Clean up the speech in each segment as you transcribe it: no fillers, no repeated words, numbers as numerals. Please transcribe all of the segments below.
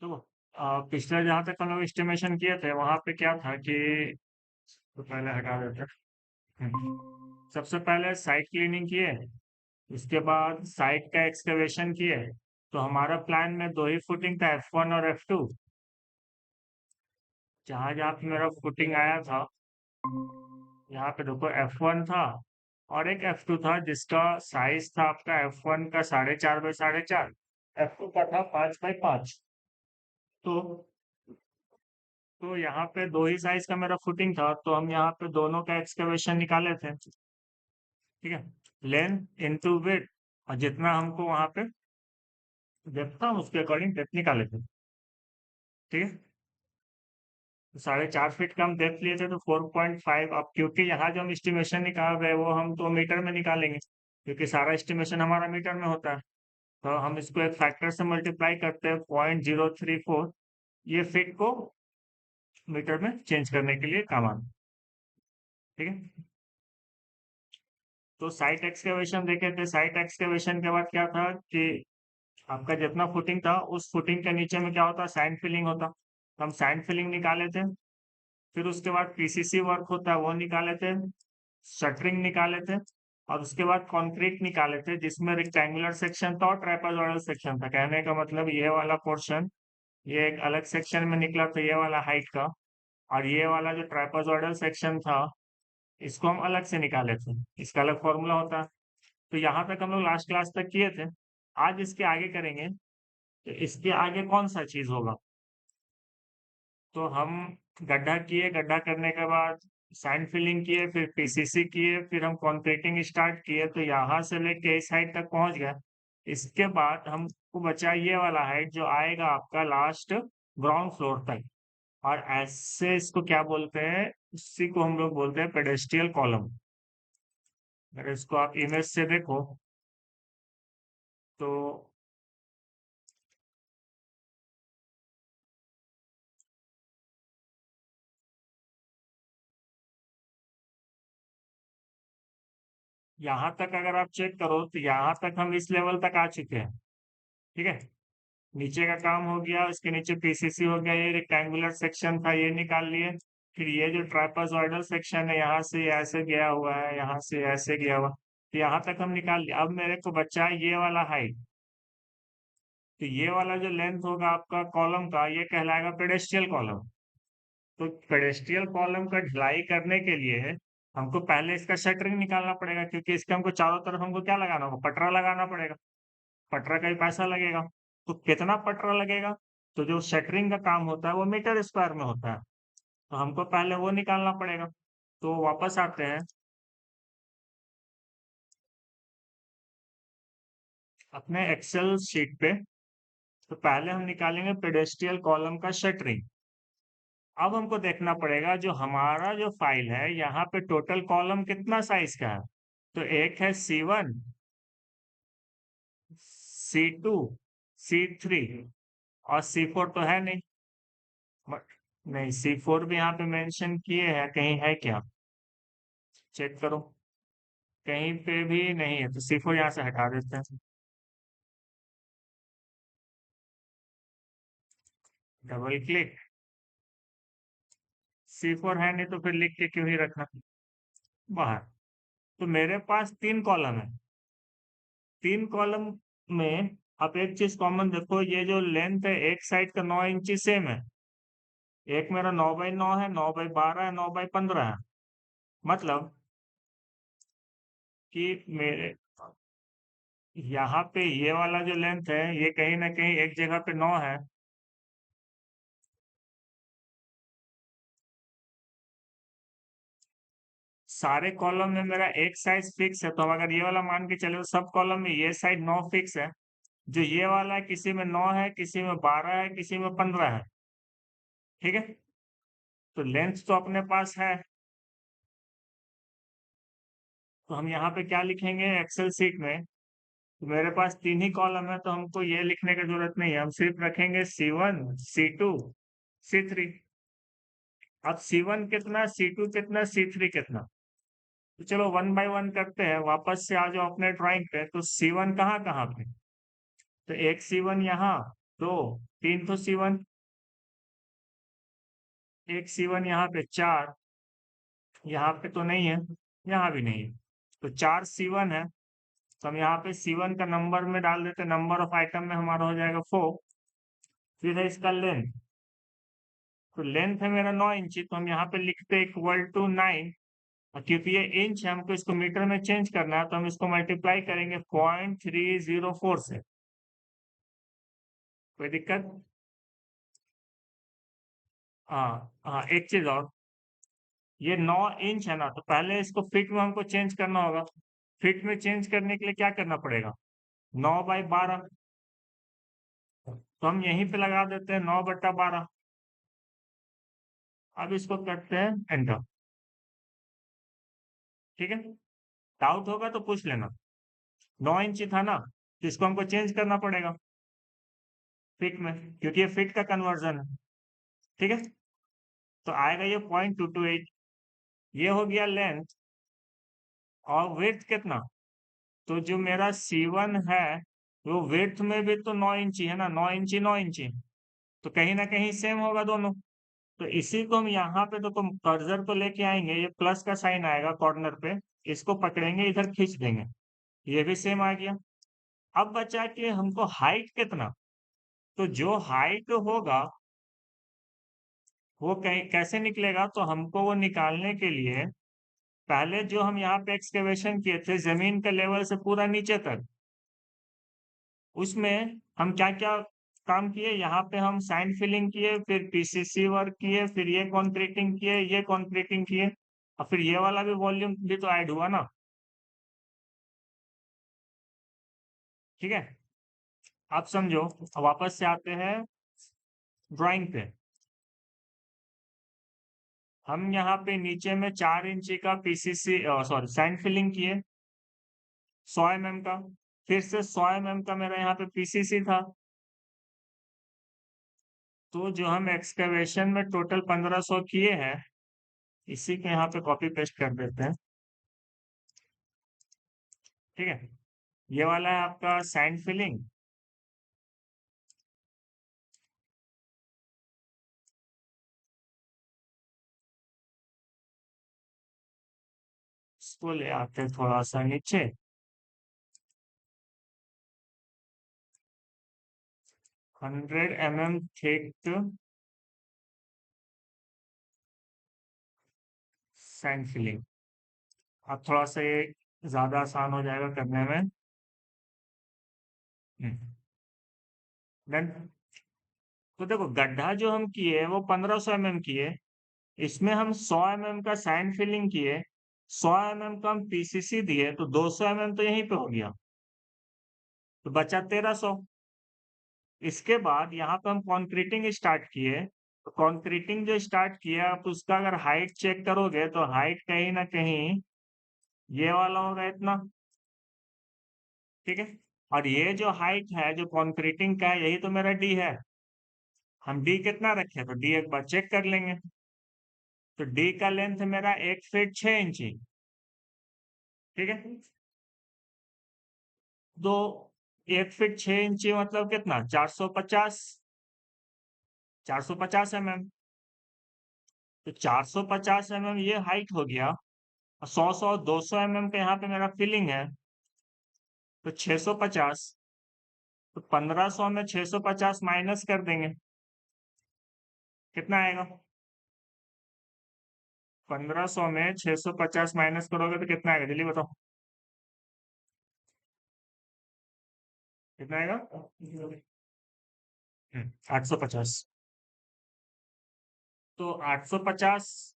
तो पिछले जहाँ तक हम लोग एस्टिमेशन किए थे वहां पे क्या था कि तो पहले हटा देते हैं। सबसे पहले साइट क्लीनिंग किए, उसके बाद साइट का एक्सकवेशन किए। तो हमारा प्लान में दो ही फुटिंग था, F1 और F2। जहाँ जहाँ पे मेरा फुटिंग आया था, यहाँ पे देखो F1 था और एक F2 था, जिसका साइज था आपका F1 का 4.5 बाई 4.5, F2 का था 5 बाई 5। तो यहाँ पे दो ही साइज का मेरा फुटिंग था, तो हम यहाँ पे दोनों का एक्सकवेशन निकाले थे। ठीक है, लेंथ इनटू विड्थ, और जितना हमको वहां पे डेप्थ था उसके अकॉर्डिंग डेप्थ निकाले थे। ठीक है, तो 4.5 फीट का हम डेप्थ लिए थे, तो 4.5। अब क्योंकि यहाँ जो हम एस्टिमेशन निकाल रहे हैं वो हम तो मीटर में निकालेंगे, क्योंकि सारा एस्टिमेशन हमारा मीटर में होता है। तो हम इसको एक फैक्टर से मल्टीप्लाई करते हैं, 0.034। ये फीट को मीटर में चेंज करने के लिए काम आता है। ठीक है, तो साइट एक्सकेवेशन देखे थे। साइट एक्सकेवेशन के बाद क्या था कि आपका जितना फुटिंग था उस फुटिंग के नीचे में क्या होता, सैंड फिलिंग होता। तो हम सैंड फिलिंग निकाले थे। फिर उसके बाद पीसीसी वर्क होता है, वो निकाले थे। शटरिंग निकाले थे। और उसके बाद कंक्रीट निकाले थे, जिसमें रेक्टेंगुलर सेक्शन था और ट्रापेजोइडल सेक्शन था। कहने का मतलब ये वाला पोर्शन, ये एक अलग सेक्शन में निकला था, ये वाला हाइट का। और ये वाला जो ट्रापेजोइडल सेक्शन था, इसको हम अलग से निकाले थे। इसका अलग फॉर्मूला होता है। तो यहाँ तक हम लोग लास्ट क्लास तक किए थे। आज इसके आगे करेंगे। तो इसके आगे कौन सा चीज होगा, तो हम गड्ढा किए, गड्ढा करने के बाद सैंड फिलिंग किए, फिर पीसीसी किए, फिर हम कंक्रीटिंग स्टार्ट किए। तो यहाँ से लेके इस हाइट तक पहुंच गए। इसके बाद हमको बचा ये वाला हाइट, जो आएगा आपका लास्ट ग्राउंड फ्लोर तक। और ऐसे इसको क्या बोलते हैं, उसी को हम लोग बोलते हैं पेडेस्ट्रियल कॉलम। अगर इसको आप इमेज से देखो तो यहाँ तक अगर आप चेक करो तो यहाँ तक हम इस लेवल तक आ चुके हैं। ठीक है, नीचे का काम हो गया, उसके नीचे पीसीसी हो गया, ये रेक्टेंगुलर सेक्शन था ये निकाल लिए। फिर ये जो ट्रापेजॉइडल सेक्शन है, यहाँ से ऐसे गया हुआ है, यहाँ से ऐसे गया हुआ, तो यहाँ तक हम निकाल लिया। अब मेरे को बचा है ये वाला हाइट। तो ये वाला जो लेंथ होगा आपका कॉलम का, ये कहलाएगा पेडेस्ट्रियल कॉलम। तो पेडेस्ट्रियल कॉलम का ढलाई करने के लिए हमको पहले इसका शटरिंग निकालना पड़ेगा, क्योंकि इसके हमको चारों तरफ हमको क्या लगाना होगा, पटरा लगाना पड़ेगा। पटरा का भी पैसा लगेगा। तो कितना पटरा लगेगा, तो जो शटरिंग का काम होता है वो मीटर स्क्वायर में होता है। तो हमको पहले वो निकालना पड़ेगा। तो वापस आते हैं अपने एक्सेल शीट पे। तो पहले हम निकालेंगे पेडेस्ट्रियल कॉलम का शटरिंग। अब हमको देखना पड़ेगा जो हमारा जो फाइल है, यहाँ पे टोटल कॉलम कितना साइज का है। तो एक है C1, C2, C3 और C4 तो है नहीं। नहीं, C4 भी यहाँ पे मेंशन किए हैं, कहीं है क्या, चेक करो। कहीं पे भी नहीं है, तो C4 यहाँ से हटा देते हैं। डबल क्लिक, C4 है नहीं तो फिर लिख के क्यों ही रखना बाहर। तो मेरे पास 3 कॉलम है। 3 कॉलम में आप एक चीज कॉमन देखो, ये जो लेंथ है एक साइड का 9 इंची सेम है। एक मेरा 9 बाई 9 है, 9 बाई 12 है, 9 बाई 15 है। मतलब कि मेरे यहाँ पे ये वाला जो लेंथ है, ये कहीं ना कहीं एक जगह पे 9 है। सारे कॉलम में मेरा एक साइज फिक्स है, तो हम अगर ये वाला मान के चले तो सब कॉलम में ये साइड 9 फिक्स है। जो ये वाला है, किसी में 9 है, किसी में 12 है, किसी में 15 है। ठीक है, तो लेंथ तो अपने पास है। तो हम यहाँ पे क्या लिखेंगे एक्सेल सीट में, तो मेरे पास 3 ही कॉलम है, तो हमको ये लिखने की जरूरत नहीं है। हम सिर्फ रखेंगे C1, C2, C3। अब C1 कितना, C2 कितना, C3 कितना, तो चलो 1 बाई 1 करते हैं। वापस से आ जाओ अपने ड्राइंग पे। तो C1 कहाँ कहाँ पे, तो एक C1 यहाँ, 2, 3 तो C1, एक C1 यहाँ पे 4, यहाँ पे तो नहीं है, यहाँ भी नहीं है, तो 4 C1 है। तो हम यहाँ पे C1 का नंबर में डाल देते, नंबर ऑफ आइटम में हमारा हो जाएगा 4। फिर है इसका लेंथ, तो लेंथ है मेरा 9 इंची, तो हम यहाँ पे लिखते इक्वल टू 9। और क्योंकि ये इंच है, हमको इसको मीटर में चेंज करना है, तो हम इसको मल्टीप्लाई करेंगे 0.304 से। कोई दिक्कत? हाँ हाँ, एक चीज और, ये 9 इंच है ना, तो पहले इसको फीट में हमको चेंज करना होगा। फीट में चेंज करने के लिए क्या करना पड़ेगा? 9/12, तो हम यहीं पे लगा देते हैं 9/12। अब इसको करते हैं एंटर। ठीक है, डाउट होगा तो पूछ लेना। 9 इंच था ना, तो इसको हमको चेंज करना पड़ेगा फीट में, क्योंकि ये फीट का कन्वर्जन है। ठीक है, तो आएगा ये 0.228। ये हो गया लेंथ। और विड्थ कितना? तो जो मेरा C1 है, वो विड्थ में भी तो 9 इंची है ना, 9 इंची 9 इंची, तो कहीं ना कहीं सेम होगा दोनों। तो इसी को हम यहाँ पे, तो कर्सर को लेके आएंगे, ये प्लस का साइन आएगा कॉर्नर पे, इसको पकड़ेंगे, इधर खींच देंगे, ये भी सेम आ गया। अब बचा कि हमको हाइट कितना, तो जो हाइट होगा वो कैसे निकलेगा, तो हमको वो निकालने के लिए पहले जो हम यहाँ पे एक्सकेवेशन किए थे जमीन के लेवल से पूरा नीचे तक, उसमें हम क्या क्या काम किए, यहाँ पे हम साइन फिलिंग किए, फिर पीसीसी वर्क किए, फिर ये कॉन्क्रीटिंग किए, ये कॉन्क्रीटिंग किए, और फिर ये वाला भी वॉल्यूम भी तो ऐड हुआ ना। ठीक है, आप समझो। अब वापस से आते हैं ड्राइंग पे। हम यहाँ पे नीचे में 4 इंची का पीसीसी सॉरी साइन फिलिंग किए 100 mm का, फिर से 100 mm का मेरा यहाँ पे पीसीसी था। तो जो हम एक्सकवेशन में टोटल 1500 किए हैं, इसी के यहाँ पे कॉपी पेस्ट कर देते हैं। ठीक है, ये वाला है आपका सैंड फिलिंग। इसको ले आते हैं थोड़ा सा नीचे, 100 mm थिक सैंड फिलिंग। अब थोड़ा सा ये ज्यादा आसान हो जाएगा करने में। डन। तो देखो, गड्ढा जो हम किए वो 1500 mm किए, इसमें हम 100 mm का सैंड फिलिंग किए, 100 mm का हम पीसीसी दिए, तो 200 mm तो यहीं पे हो गया, तो बचा 1300। इसके बाद यहाँ पे हम कॉन्क्रीटिंग स्टार्ट किए, तो कॉन्क्रीटिंग जो स्टार्ट किया, आप उसका अगर हाइट चेक करोगे, तो हाइट कहीं ना कहीं ये वाला होगा इतना। ठीक है, और ये जो हाइट है जो कॉन्क्रीटिंग का है, यही तो मेरा डी है। हम डी कितना रखे, तो डी एक बार चेक कर लेंगे। तो डी का लेंथ मेरा 1 फीट 6 इंची। ठीक है, तो 1 फीट 6 इंची मतलब कितना, 450, 450 mm। तो 450 mm ये हाइट हो गया। 100 200 mm का यहाँ पे मेरा फिलिंग है, तो 650। तो 1500 में 650 माइनस कर देंगे, कितना आएगा? 1500 में 650 माइनस करोगे तो कितना आएगा, जल्दी बताओ, कितना आएगा? 850। तो 850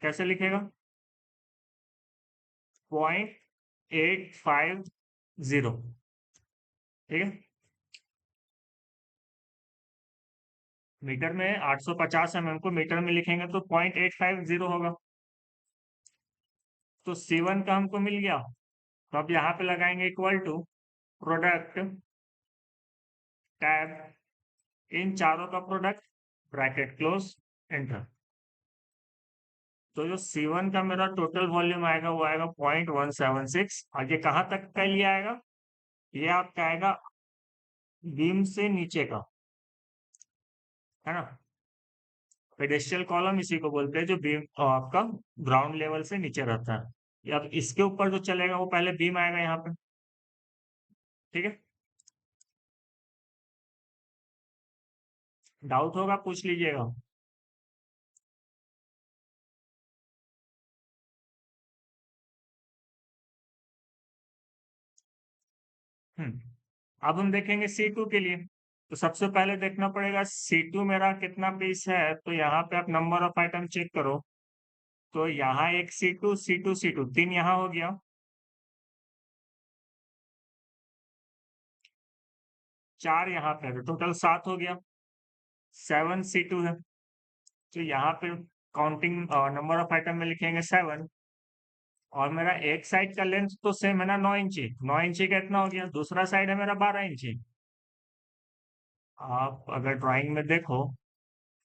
कैसे लिखेगा? 0.850। ठीक है, मीटर में 850 mm को मीटर में लिखेंगे तो 0.850 होगा। तो C1 का हमको मिल गया, तो अब यहाँ पे लगाएंगे इक्वल टू प्रोडक्ट टैब, इन चारों का प्रोडक्ट, ब्रैकेट क्लोज, एंटर। तो जो C1 का मेरा टोटल वॉल्यूम आएगा वो आएगा 0.176। और ये कहाँ तक का लिए आएगा? ये आपका आएगा बीम से नीचे का, है ना। पेडेस्ट्रियल कॉलम इसी को बोलते हैं जो बीम आपका ग्राउंड लेवल से नीचे रहता है। अब इसके ऊपर जो चलेगा वो पहले बीम आएगा यहाँ पे, ठीक है। डाउट होगा पूछ लीजिएगा। अब हम देखेंगे C2 के लिए। तो सबसे पहले देखना पड़ेगा C2 मेरा कितना पीस है। तो यहाँ पे आप नंबर ऑफ आइटम चेक करो। तो यहाँ एक C2 C2 C2 तीन यहाँ हो गया, 4 यहाँ पे, तो टोटल 7 हो गया। 7 C2 है। तो यहाँ पे काउंटिंग नंबर ऑफ आइटम में लिखेंगे 7। और मेरा एक साइड का लेंथ तो सेम है ना, 9 इंची। 9 इंची का इतना हो गया। दूसरा साइड है मेरा 12 इंची। आप अगर ड्राइंग में देखो,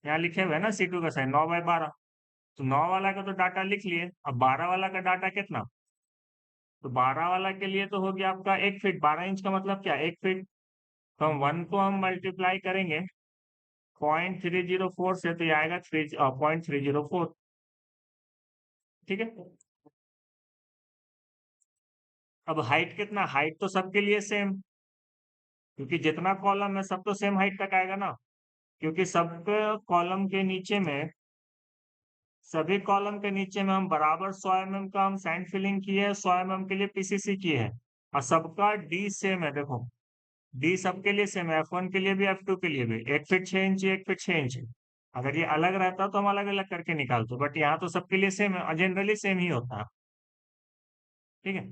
यहाँ लिखे हुए है ना C2 का साइड 9/12। तो 9 वाला का तो डाटा लिख लिए। अब 12 वाला का डाटा कितना। तो 12 वाला के लिए तो हो गया आपका 1 फीट। 12 इंच का मतलब क्या, 1 फीट। तो हम 1 को हम मल्टीप्लाई करेंगे 0.304 से, तो ये आएगा 0.304, ठीक है। अब हाइट कितना, हाइट तो सबके लिए सेम, क्योंकि जितना कॉलम है सब तो सेम हाइट तक आएगा ना। क्योंकि सब कॉलम के नीचे में, सभी कॉलम के नीचे में हम बराबर 100 mm का हम सैंड फिलिंग किए है, 100 mm के लिए पीसीसी किए है। और सबका डी सेम है, देखो डी सबके लिए सेम है, F1 के लिए भी F2 के लिए भी। 1 फीट 6 इंची, 1 फीट 6 इंची। अगर ये अलग रहता तो हम अलग अलग करके निकालते, बट यहाँ तो सबके लिए सेम है और जनरली सेम ही होता है, ठीक है।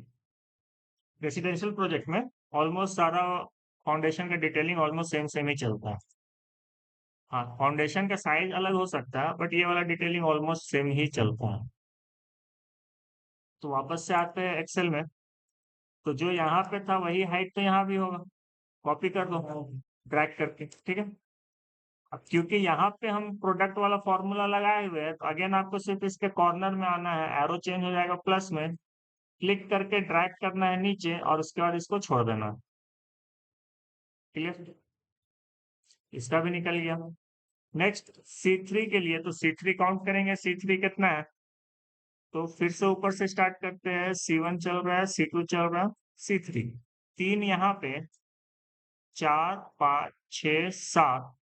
रेसिडेंशियल प्रोजेक्ट में ऑलमोस्ट सारा फाउंडेशन का डिटेलिंग ऑलमोस्ट सेम सेम ही चलता है। हाँ, फाउंडेशन का साइज अलग हो सकता है, बट ये वाला डिटेलिंग ऑलमोस्ट सेम ही चलता है। तो वापस से आते हैं एक्सेल में। तो जो यहाँ पे था वही हाइट तो यहाँ भी होगा। कॉपी कर दो ड्रैग करके, ठीक है। अब क्योंकि यहाँ पे हम प्रोडक्ट वाला फॉर्मूला लगाए हुए हैं, तो अगेन आपको सिर्फ इसके कॉर्नर में आना है, एरो चेंज हो जाएगा प्लस में, क्लिक करके ड्रैग करना है नीचे और उसके बाद इसको छोड़ देना। क्लियर, इसका भी निकल गया। नेक्स्ट C3 के लिए, तो C3 काउंट करेंगे, C3 कितना है। तो फिर से ऊपर से स्टार्ट करते हैं। C1 चल रहा है, C2 चल रहा है, C3 तीन यहाँ पे, 4 5 6 7,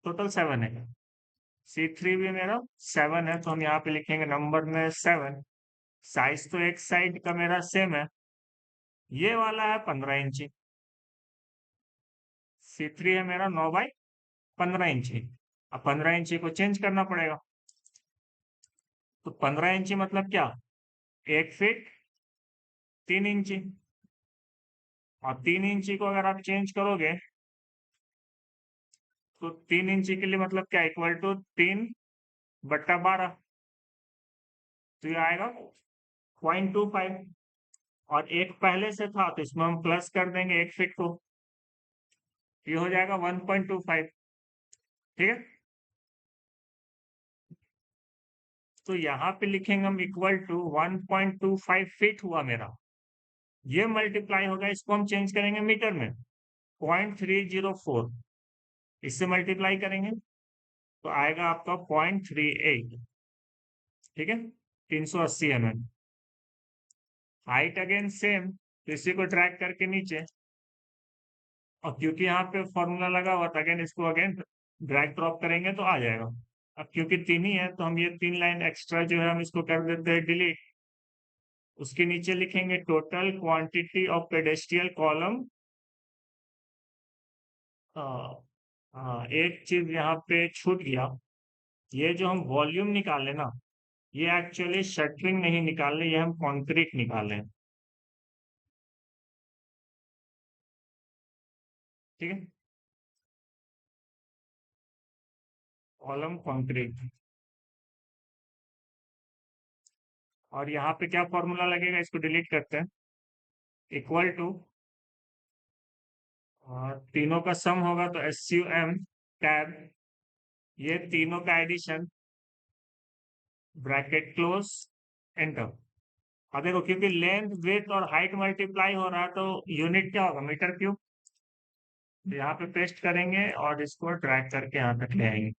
टोटल 7 है। C3 भी मेरा 7 है, तो हम यहाँ पे लिखेंगे नंबर में 7। साइज तो एक साइड का मेरा सेम है, ये वाला है 15 इंची। C3 है मेरा 9/15 इंची। अब 15 इंची को चेंज करना पड़ेगा। तो 15 इंची मतलब क्या, 1 फीट 3 इंची। और 3 इंची को अगर आप चेंज करोगे, तो 3 इंची के लिए मतलब क्या, इक्वल टू 3/12। तो ये आएगा 0.25। और एक पहले से था तो इसमें हम प्लस कर देंगे 1 फीट को, ये हो जाएगा 1.25, ठीक है। तो यहाँ पे लिखेंगे हम इक्वल टू 1.25 फीट हुआ मेरा। ये मल्टीप्लाई होगा, इसको हम चेंज करेंगे मीटर में, 0.304। इससे मल्टीप्लाई करेंगे तो आएगा आपका 0.38, ठीक है। 380 mm। हाइट अगेन सेम, तो इसी को ड्रैग करके नीचे। और क्योंकि यहाँ पे फॉर्मूला लगा हुआ था, अगेन इसको अगेन ड्रैग ड्रॉप करेंगे तो आ जाएगा। अब क्योंकि तीन ही है, तो हम ये 3 लाइन एक्स्ट्रा जो है हम इसको कर देते हैं डिलीट। उसके नीचे लिखेंगे टोटल क्वांटिटी ऑफ पेडेस्ट्रियल कॉलम। हाँ, एक चीज यहाँ पे छूट गया। ये जो हम वॉल्यूम निकाले ना, ये एक्चुअली शटरिंग नहीं निकाले, ये हम कंक्रीट निकाले, ठीक है। Column concrete. और यहाँ पे क्या फॉर्मूला लगेगा, इसको डिलीट करते हैं। इक्वल टू, तीनों का सम होगा तो SUM टैब, ये तीनों का एडिशन, ब्रैकेट क्लोज, एंटर। अब देखो क्योंकि लेंथ विड्थ और हाइट मल्टीप्लाई हो रहा है, तो यूनिट क्या होगा, मीटर क्यूब। यहाँ पे पेस्ट करेंगे और इसको ड्रैग करके यहाँ तक ले आएंगे।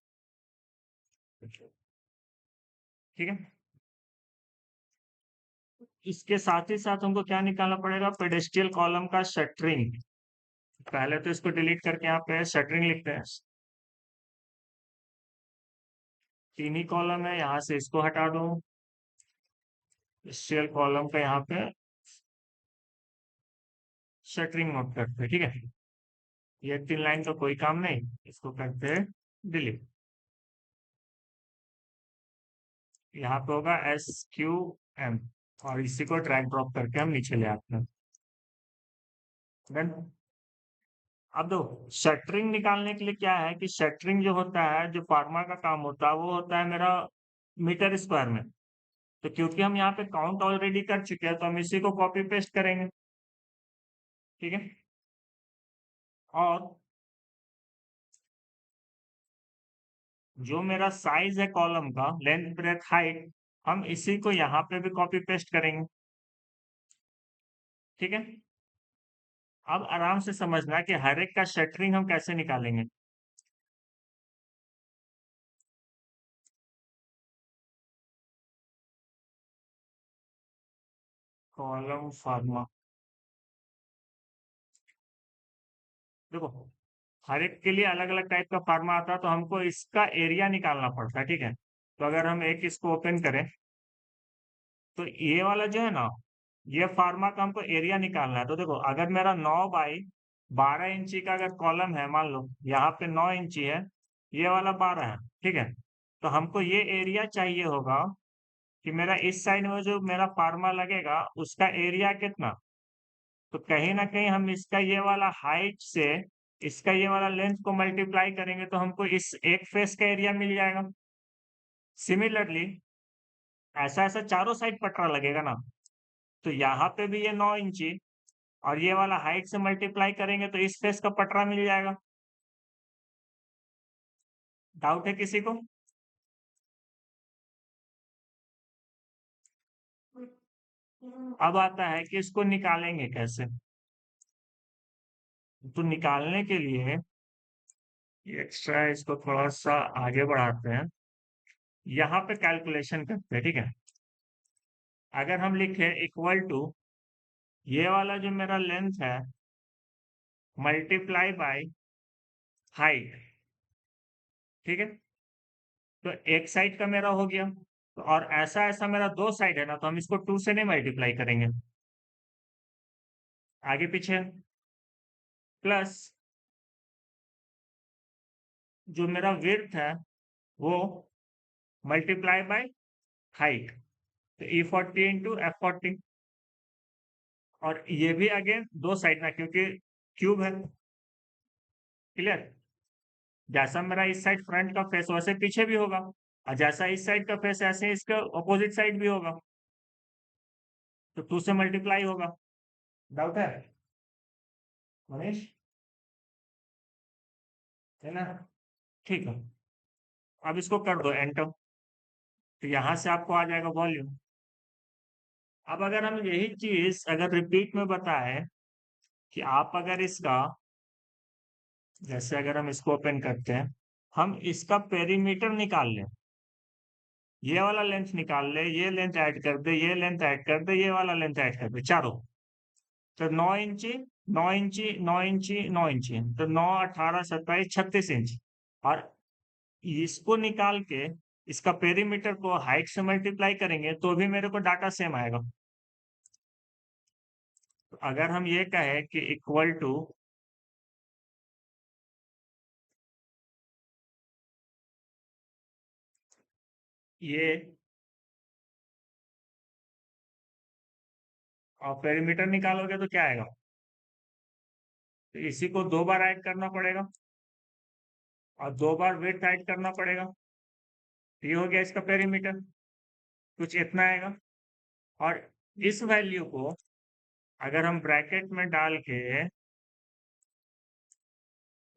ठीक है, इसके साथ ही साथ हमको क्या निकालना पड़ेगा, पेडेस्टियल कॉलम का शटरिंग। पहले तो इसको डिलीट करके यहाँ पे शटरिंग लिखते हैं। तीन ही कॉलम है, यहाँ से इसको हटा दो। पेडेस्टियल कॉलम का यहाँ पे शटरिंग नोट करते हैं। ठीक है, ये 3 लाइन का कोई काम नहीं, इसको करते हैं डिलीट। यहाँ पे होगा SQM और इसी को ड्रैग ड्रॉप करके हम नीचे ले आते हैं। Done? अब दो शटरिंग निकालने के लिए क्या है कि शटरिंग जो होता है, जो फार्मा का काम होता है, वो होता है मेरा मीटर स्क्वायर में। तो क्योंकि हम यहाँ पे काउंट ऑलरेडी कर चुके हैं, तो हम इसी को कॉपी पेस्ट करेंगे। ठीक है, और जो मेरा साइज है कॉलम का, लेंथ ब्रेथ हाइट, हम इसी को यहाँ पे भी कॉपी पेस्ट करेंगे। ठीक है, अब आराम से समझना कि हर एक का शटरिंग हम कैसे निकालेंगे। कॉलम फार्मा, देखो हर एक के लिए अलग अलग टाइप का फार्मा आता है, तो हमको इसका एरिया निकालना पड़ता है। ठीक है, तो अगर हम एक इसको ओपन करें, तो ये वाला जो है ना, ये फार्मा का हमको एरिया निकालना है। तो देखो अगर मेरा 9 बाई 12 इंची का अगर कॉलम है, मान लो यहाँ पे 9 इंची है, ये वाला 12 है। ठीक है, तो हमको ये एरिया चाहिए होगा कि मेरा इस साइड में जो मेरा फार्मा लगेगा उसका एरिया कितना। तो कहीं ना कहीं हम इसका ये वाला हाइट से इसका ये वाला लेंथ को मल्टीप्लाई करेंगे, तो हमको इस एक फेस का एरिया मिल जाएगा। सिमिलरली ऐसा ऐसा चारों साइड पटरा लगेगा ना, तो यहाँ पे भी ये 9 इंची और ये वाला हाइट से मल्टीप्लाई करेंगे तो इस फेस का पटरा मिल जाएगा। डाउट है किसी को? अब आता है कि इसको निकालेंगे कैसे। तो निकालने के लिए एक्स्ट्रा इसको थोड़ा सा आगे बढ़ाते हैं, यहाँ पे कैलकुलेशन करते हैं। ठीक है, अगर हम लिखे इक्वल टू ये वाला जो मेरा लेंथ है मल्टीप्लाई बाय हाइट। ठीक है, तो एक साइड का मेरा हो गया, तो और ऐसा ऐसा मेरा दो साइड है ना, तो हम इसको 2 से नहीं मल्टीप्लाई करेंगे, आगे पीछे प्लस जो मेरा विड्थ है वो मल्टीप्लाई बाय हाइट, तो E40 इंटू F40। और ये भी अगेन दो साइड ना, क्योंकि क्यूब है। क्लियर, जैसा मेरा इस साइड फ्रंट का फेस वैसे पीछे भी होगा, और जैसा इस साइड का फेस ऐसे इसका अपोजिट साइड भी होगा, तो 2 से मल्टीप्लाई होगा। डाउट है मनीष? है ना? ठीक है, अब इसको कर दो एंटर, तो यहां से आपको आ जाएगा वॉल्यूम। अब अगर हम यही चीज अगर रिपीट में बताए कि आप अगर इसका, जैसे अगर हम इसको ओपन करते हैं, हम इसका पेरीमीटर निकाल लें, ये वाला लेंथ निकाल ले, ये लेंथ ऐड कर दे, ये लेंथ ऐड कर दे, ये वाला लेंथ ऐड कर दे, चारों, तो 9 इंची 9 इंची 9 इंची 9 इंची, तो 9, 18, 27, 36 इंच। और इसको निकाल के इसका पेरीमीटर को हाइट से मल्टीप्लाई करेंगे तो भी मेरे को डाटा सेम आएगा। तो अगर हम ये कहें कि इक्वल टू ये और पेरीमीटर निकालोगे तो क्या आएगा, तो इसी को 2 बार ऐड करना पड़ेगा और 2 बार वेट ऐड करना पड़ेगा, तो ये हो गया इसका पेरीमीटर, कुछ इतना आएगा। और इस वैल्यू को अगर हम ब्रैकेट में डाल के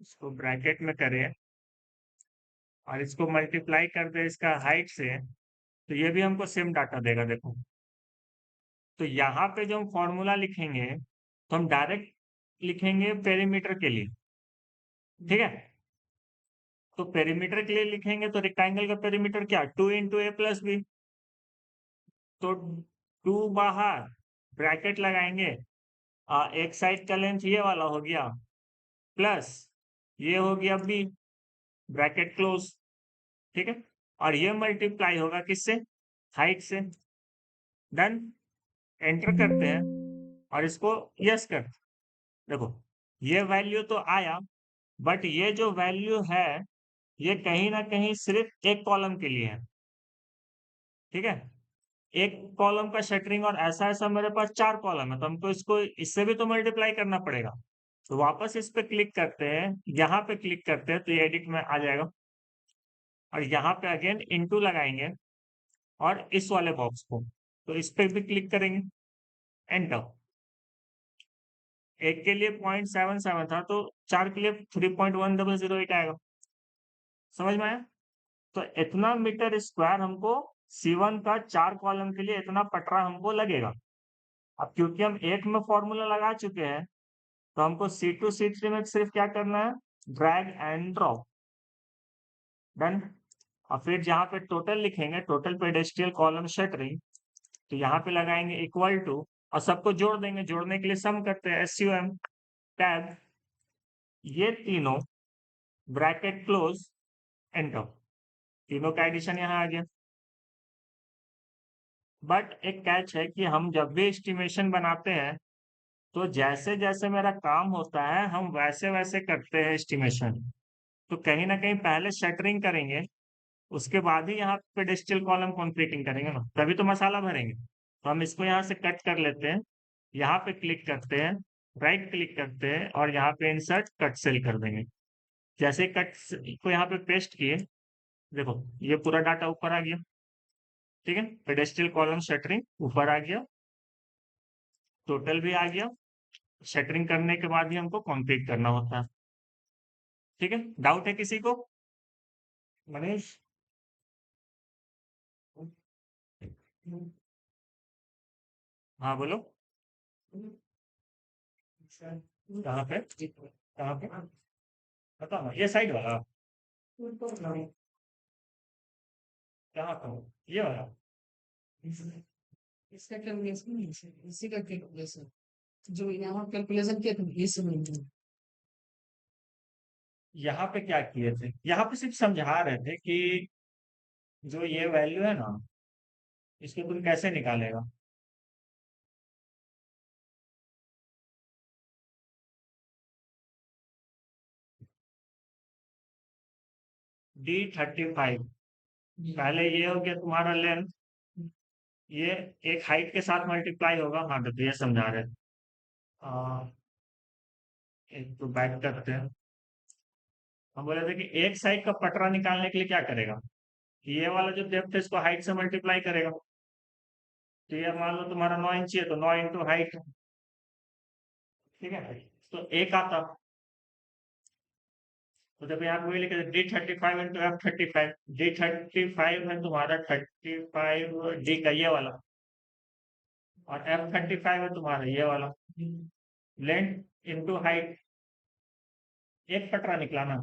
इसको ब्रैकेट में करें और इसको मल्टीप्लाई कर दे इसका हाइट से, तो ये भी हमको सेम डाटा देगा। देखो, तो यहाँ पे जो हम फॉर्मूला लिखेंगे, तो हम डायरेक्ट लिखेंगे पेरीमीटर के लिए, ठीक है। तो पेरीमीटर के लिए लिखेंगे तो रेक्टेंगल का पेरीमीटर क्या, 2 इंटू ए प्लस बी। तो 2 बाहर, ब्रैकेट लगाएंगे, एक साइड का लेंथ ये वाला हो गया, प्लस ये हो गया बी, ब्रैकेट क्लोज। ठीक है। और ये मल्टीप्लाई होगा किससे, हाइट से। डन। एंटर करते हैं और इसको यस कर। देखो ये वैल्यू तो आया, बट ये जो वैल्यू है ये कहीं ना कहीं सिर्फ एक कॉलम के लिए है। ठीक है। एक कॉलम का शटरिंग, और ऐसा ऐसा मेरे पास 4 कॉलम है, तो हमको इसको इससे भी तो मल्टीप्लाई करना पड़ेगा। तो वापस इस पे क्लिक करते हैं, यहाँ पे क्लिक करते हैं तो ये एडिट में आ जाएगा, और यहाँ पे अगेन इनटू लगाएंगे और इस वाले बॉक्स को, तो इस पे भी क्लिक करेंगे, एंटर। एक के लिए 0.77 था तो 4 के लिए 3.1008 आएगा। समझ में आया। तो इतना मीटर स्क्वायर हमको C1 का 4 कॉलम के लिए इतना पटरा हमको लगेगा। अब क्योंकि हम एक में फॉर्मूला लगा चुके हैं, तो हमको C2 C3 में सिर्फ क्या करना है, ड्रैग एंड ड्रॉप। डन। और फिर जहां पे टोटल लिखेंगे, टोटल पेडेस्ट्रियल कॉलम शटरिंग, तो यहाँ पे लगाएंगे इक्वल टू, और सबको जोड़ देंगे। जोड़ने के लिए सम करते हैं, SUM टैब, ये तीनों, ब्रैकेट क्लोज, एंटर। तीनों का एडिशन यहाँ आ गया। बट एक कैच है कि हम जब भी एस्टिमेशन बनाते हैं, तो जैसे जैसे मेरा काम होता है हम वैसे वैसे करते हैं एस्टिमेशन। तो कहीं ना कहीं पहले शटरिंग करेंगे, उसके बाद ही यहाँ पे पेडेस्ट्रियल कॉलम कंक्रीटिंग करेंगे ना, तभी तो मसाला भरेंगे। तो हम इसको यहाँ से कट कर लेते हैं, यहाँ पे क्लिक करते हैं, राइट क्लिक करते हैं और यहाँ पे इंसर्ट कट सेल कर देंगे। जैसे कट को यहाँ पे पेस्ट किए, देखो ये पूरा डाटा ऊपर आ गया। ठीक है। पेडेस्ट्रियल कॉलम शटरिंग ऊपर आ गया, टोटल भी आ गया। शटरिंग करने के बाद ही हमको कंप्लीट करना होता है। ठीक है। डाउट है किसी को, मनीष? हाँ बोलो। कहाँ पे, कहाँ पे, बताओ ना, ये साइड वाला, कहाँ का, ये वाला? इसका कैलकुलेशन नहीं है, इसी का कैलकुलेशन जो यहाँ कैलकुलेशन किया था इस में। यहाँ पे क्या किए थे, यहाँ पे सिर्फ समझा रहे थे कि जो ये वैल्यू है ना, इसको तुम कैसे निकालेगा। D35, पहले ये हो गया तुम्हारा लेंथ, ये एक हाइट के साथ मल्टीप्लाई होगा। हाँ तो ये समझा रहे थे। एक तो बैक करते हैं, हम बोले थे कि एक साइड का पटरा निकालने के लिए क्या करेगा, ये वाला जो डेप्थ है इसको हाइट से मल्टीप्लाई करेगा। तो ये मान लो तुम्हारा 9 इंच है तो 9 इंटू हाइट। ठीक है। तो एक आता, तो जब यहाँ पे वही लिखे D35 इंटू F35, D35 है तुम्हारा 35 डी का ये वाला, और F35 है तुम्हारा ये वाला, लेंथ इंटू हाइट, एक पटरा निकला ना।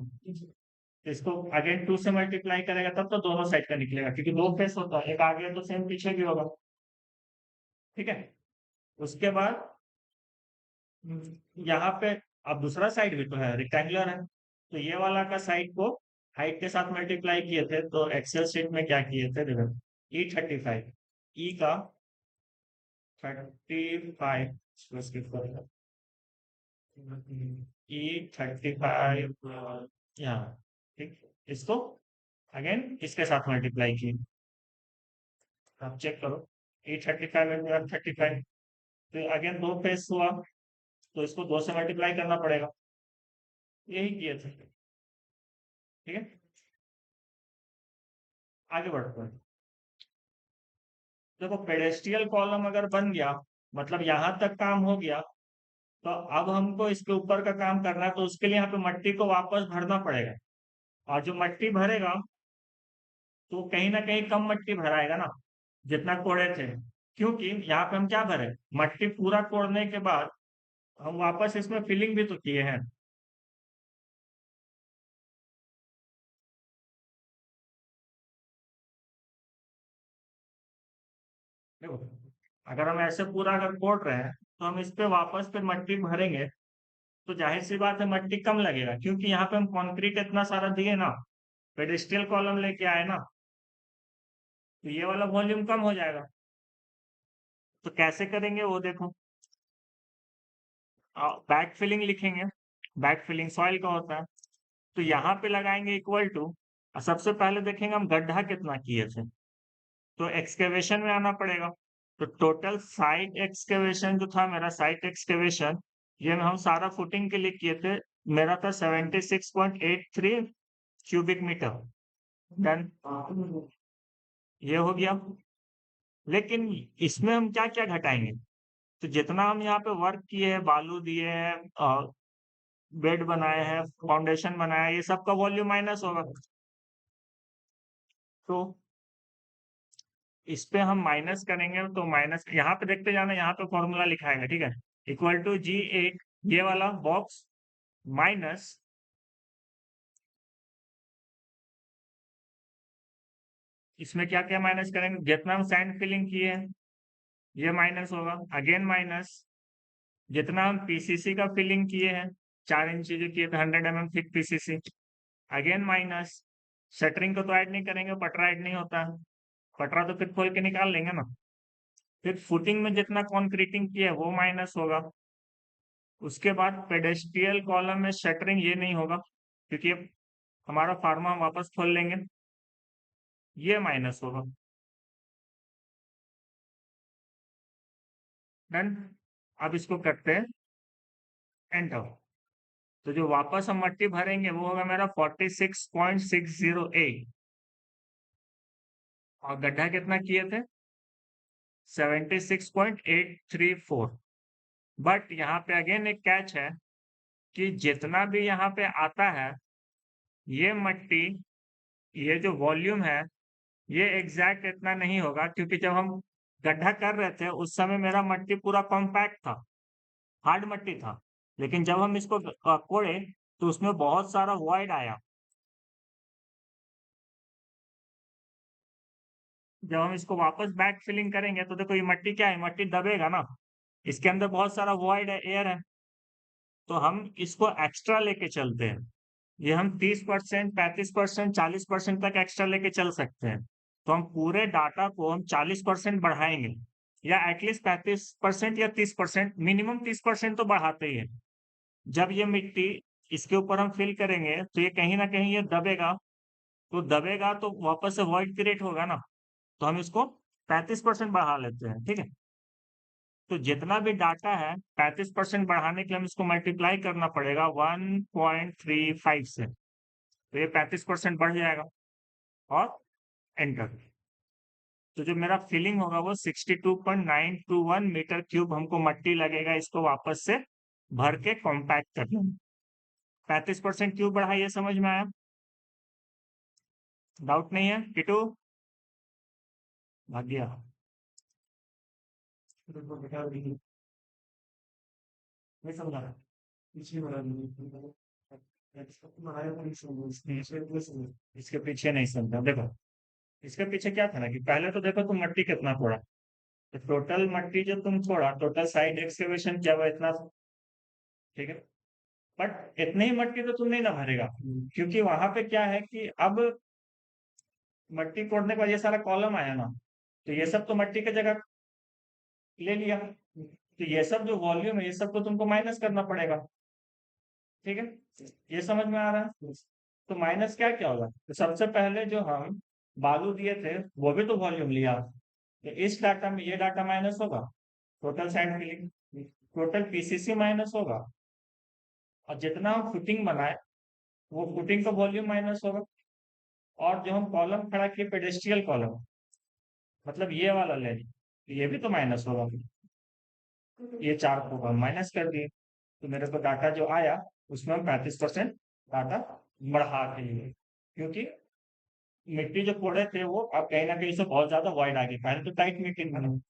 तो इसको अगेन 2 से मल्टीप्लाई करेगा तब तो दोनों साइड का निकलेगा, क्योंकि दो फेस होता है, एक आगे तो सेम पीछे भी होगा। ठीक है। उसके बाद यहाँ पे अब दूसरा साइड भी तो है, रेक्टेंगुलर है, तो ये वाला का साइड को हाइट के साथ मल्टीप्लाई किए थे, तो एक्सेल शीट में क्या किए थे देखो, E35, ई का 35, E35 यहाँ, ठीक। इसको अगेन इसके साथ मल्टीप्लाई किए, आप चेक करो, E35 इंटू F35, तो अगेन दो फेस हुआ, तो इसको 2 से मल्टीप्लाई करना पड़ेगा। यही किए थे। ठीक है। आगे बढ़ते हैं। देखो पेडेस्ट्रियल कॉलम अगर बन गया, मतलब यहाँ तक काम हो गया, तो अब हमको इसके ऊपर का काम करना है, तो उसके लिए यहाँ पे मट्टी को वापस भरना पड़ेगा। और जो मट्टी भरेगा तो कहीं ना कहीं कम मट्टी भराएगा ना, जितना कोड़े थे। क्योंकि यहाँ पे हम क्या भरे, मट्टी पूरा कोड़ने के बाद हम वापस इसमें फिलिंग भी तो किए हैं। देखो, अगर हम ऐसे पूरा अगर कोड़ रहे हैं तो हम इस पे वापस फिर मट्टी भरेंगे तो जाहिर सी बात है मट्टी कम लगेगा, क्योंकि यहाँ पे हम कंक्रीट इतना सारा दिए ना, पेडेस्टियल कॉलम लेके आए ना, तो ये वाला वॉल्यूम कम हो जाएगा। तो कैसे करेंगे वो देखो, बैक फिलिंग लिखेंगे। बैक फिलिंग सॉइल का होता है, तो यहाँ पे लगाएंगे इक्वल टू, सबसे पहले देखेंगे हम गड्ढा कितना किए थे, तो एक्सकेवेशन में आना पड़ेगा। तो टोटल साइट एक्सकेवेशन जो था मेरा, साइट एक्सकेवेशन ये हम सारा फुटिंग के लिए किए थे, मेरा था 76.83 क्यूबिक मीटर। डन, ये हो गया। लेकिन इसमें हम क्या क्या घटाएंगे, तो जितना हम यहाँ पे वर्क किए हैं, बालू दिए हैं, बेड बनाए हैं, फाउंडेशन बनाया है, ये सब का वॉल्यूम माइनस होगा। तो इस पे हम माइनस करेंगे, तो माइनस यहाँ पे देखते जाना, यहाँ पे फॉर्मूला लिखाएंगे, ठीक है। इक्वल टू G8 ये वाला बॉक्स माइनस इसमें क्या क्या माइनस करेंगे, जितना हम सैंड फिलिंग किए हैं ये माइनस होगा, अगेन माइनस जितना हम पीसीसी का फिलिंग किए हैं, 4 इंच जो किए थे 100 mm thick PCC, again minus. Shuttering को तो ऐड नहीं करेंगे, पटरा ऐड नहीं होता है, पटरा तो फिर खोल के निकाल लेंगे ना। फिर फुटिंग में जितना कॉन्क्रीटिंग किया है वो माइनस होगा। उसके बाद पेडेस्ट्रियल कॉलम में शटरिंग ये नहीं होगा, क्योंकि अब हमारा फार्मा हम वापस खोल लेंगे, ये माइनस होगा। डन, अब इसको करते हैं एंटर। तो जो वापस हम मट्टी भरेंगे वो होगा मेरा 46.608, और गड्ढा कितना किए थे 76.834। बट यहाँ पे अगेन एक कैच है कि जितना भी यहाँ पे आता है ये मट्टी, ये जो वॉल्यूम है ये एग्जैक्ट इतना नहीं होगा, क्योंकि जब हम गड्ढा कर रहे थे उस समय मेरा मट्टी पूरा कॉम्पैक्ट था, हार्ड मट्टी था। लेकिन जब हम इसको कोड़े तो उसमें बहुत सारा वॉइड आया। जब हम इसको वापस बैक फिलिंग करेंगे तो देखो ये मट्टी क्या है, मट्टी दबेगा ना, इसके अंदर बहुत सारा वॉइड है, एयर है, तो हम इसको एक्स्ट्रा लेके चलते हैं। ये हम 30%, 35%, 40% तक एक्स्ट्रा लेके चल सकते हैं। तो हम पूरे डाटा को हम 40% बढ़ाएंगे, या एटलीस्ट 35% या 30%, मिनिमम 30% तो बढ़ाते ही है। जब ये मिट्टी इसके ऊपर हम फिल करेंगे तो ये कहीं ना कहीं ये दबेगा, तो दबेगा तो वापस से वॉइड क्रिएट होगा ना, तो हम इसको 35% बढ़ा लेते हैं, ठीक है। तो जितना भी डाटा है 35% बढ़ाने के लिए हम इसको मल्टीप्लाई करना पड़ेगा 1.35 से, तो ये 35% बढ़ जाएगा, और एंटर। तो जो मेरा फिलिंग होगा वो 62.921 मीटर क्यूब हमको मट्टी लगेगा इसको वापस से भर के कॉम्पैक्ट करने में। 35% क्यों बढ़ा, ये समझ में आया? डाउट नहीं है टिटू? भाग गया। नहीं समझा, इसके पीछे नहीं समझा। देखो इसके पीछे क्या था ना, कि पहले तो देखो तुम मट्टी कितना फोड़ा, तो टोटल मट्टी जो तुम फोड़ा, टोटल साइड एक्सकेवेशन क्या हुआ इतना, ठीक है। बट इतनी ही मट्टी तो तुम नहीं ना भरेगा, क्योंकि वहां पे क्या है कि अब मट्टी कोड़ने के बाद ये सारा कॉलम आया ना, तो ये सब तो मट्टी की जगह ले लिया, तो ये सब जो वॉल्यूम है ये सब तो तुमको माइनस करना पड़ेगा, ठीक है। ये समझ में आ रहा है? तो माइनस क्या क्या होगा, तो सबसे पहले जो हम बालू दिए थे वो भी तो वॉल्यूम लिया, तो इस डाटा में ये डाटा माइनस होगा, total sand filling, total PCC minus होगा, और जितना हम फुटिंग बनाए वो फुटिंग का वॉल्यूम माइनस होगा, और जो हम कॉलम खड़ा किए पेडेस्ट्रियल कॉलम, मतलब ये वाला ले, ये भी तो माइनस होगा। ये 4 को हम माइनस कर दिए, तो मेरे को डाटा जो आया उसमें हम 35% डाटा बढ़ा के लिए, क्योंकि मिट्टी जो कोड़े थे वो अब कहीं ना कहीं से बहुत ज्यादा वाइड आ गई, पहले तो टाइट मिट्टी बनी,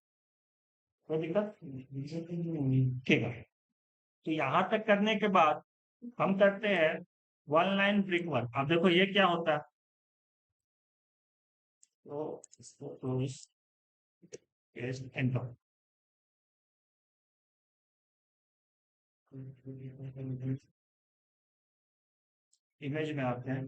कोई दिक्कत, ठीक है। तो यहाँ तक करने के बाद हम करते हैं वन लाइन ब्रिक वर्क। अब देखो ये क्या होता है, तो इसको तो पेस्ट एंटर। इमेज में आते हैं।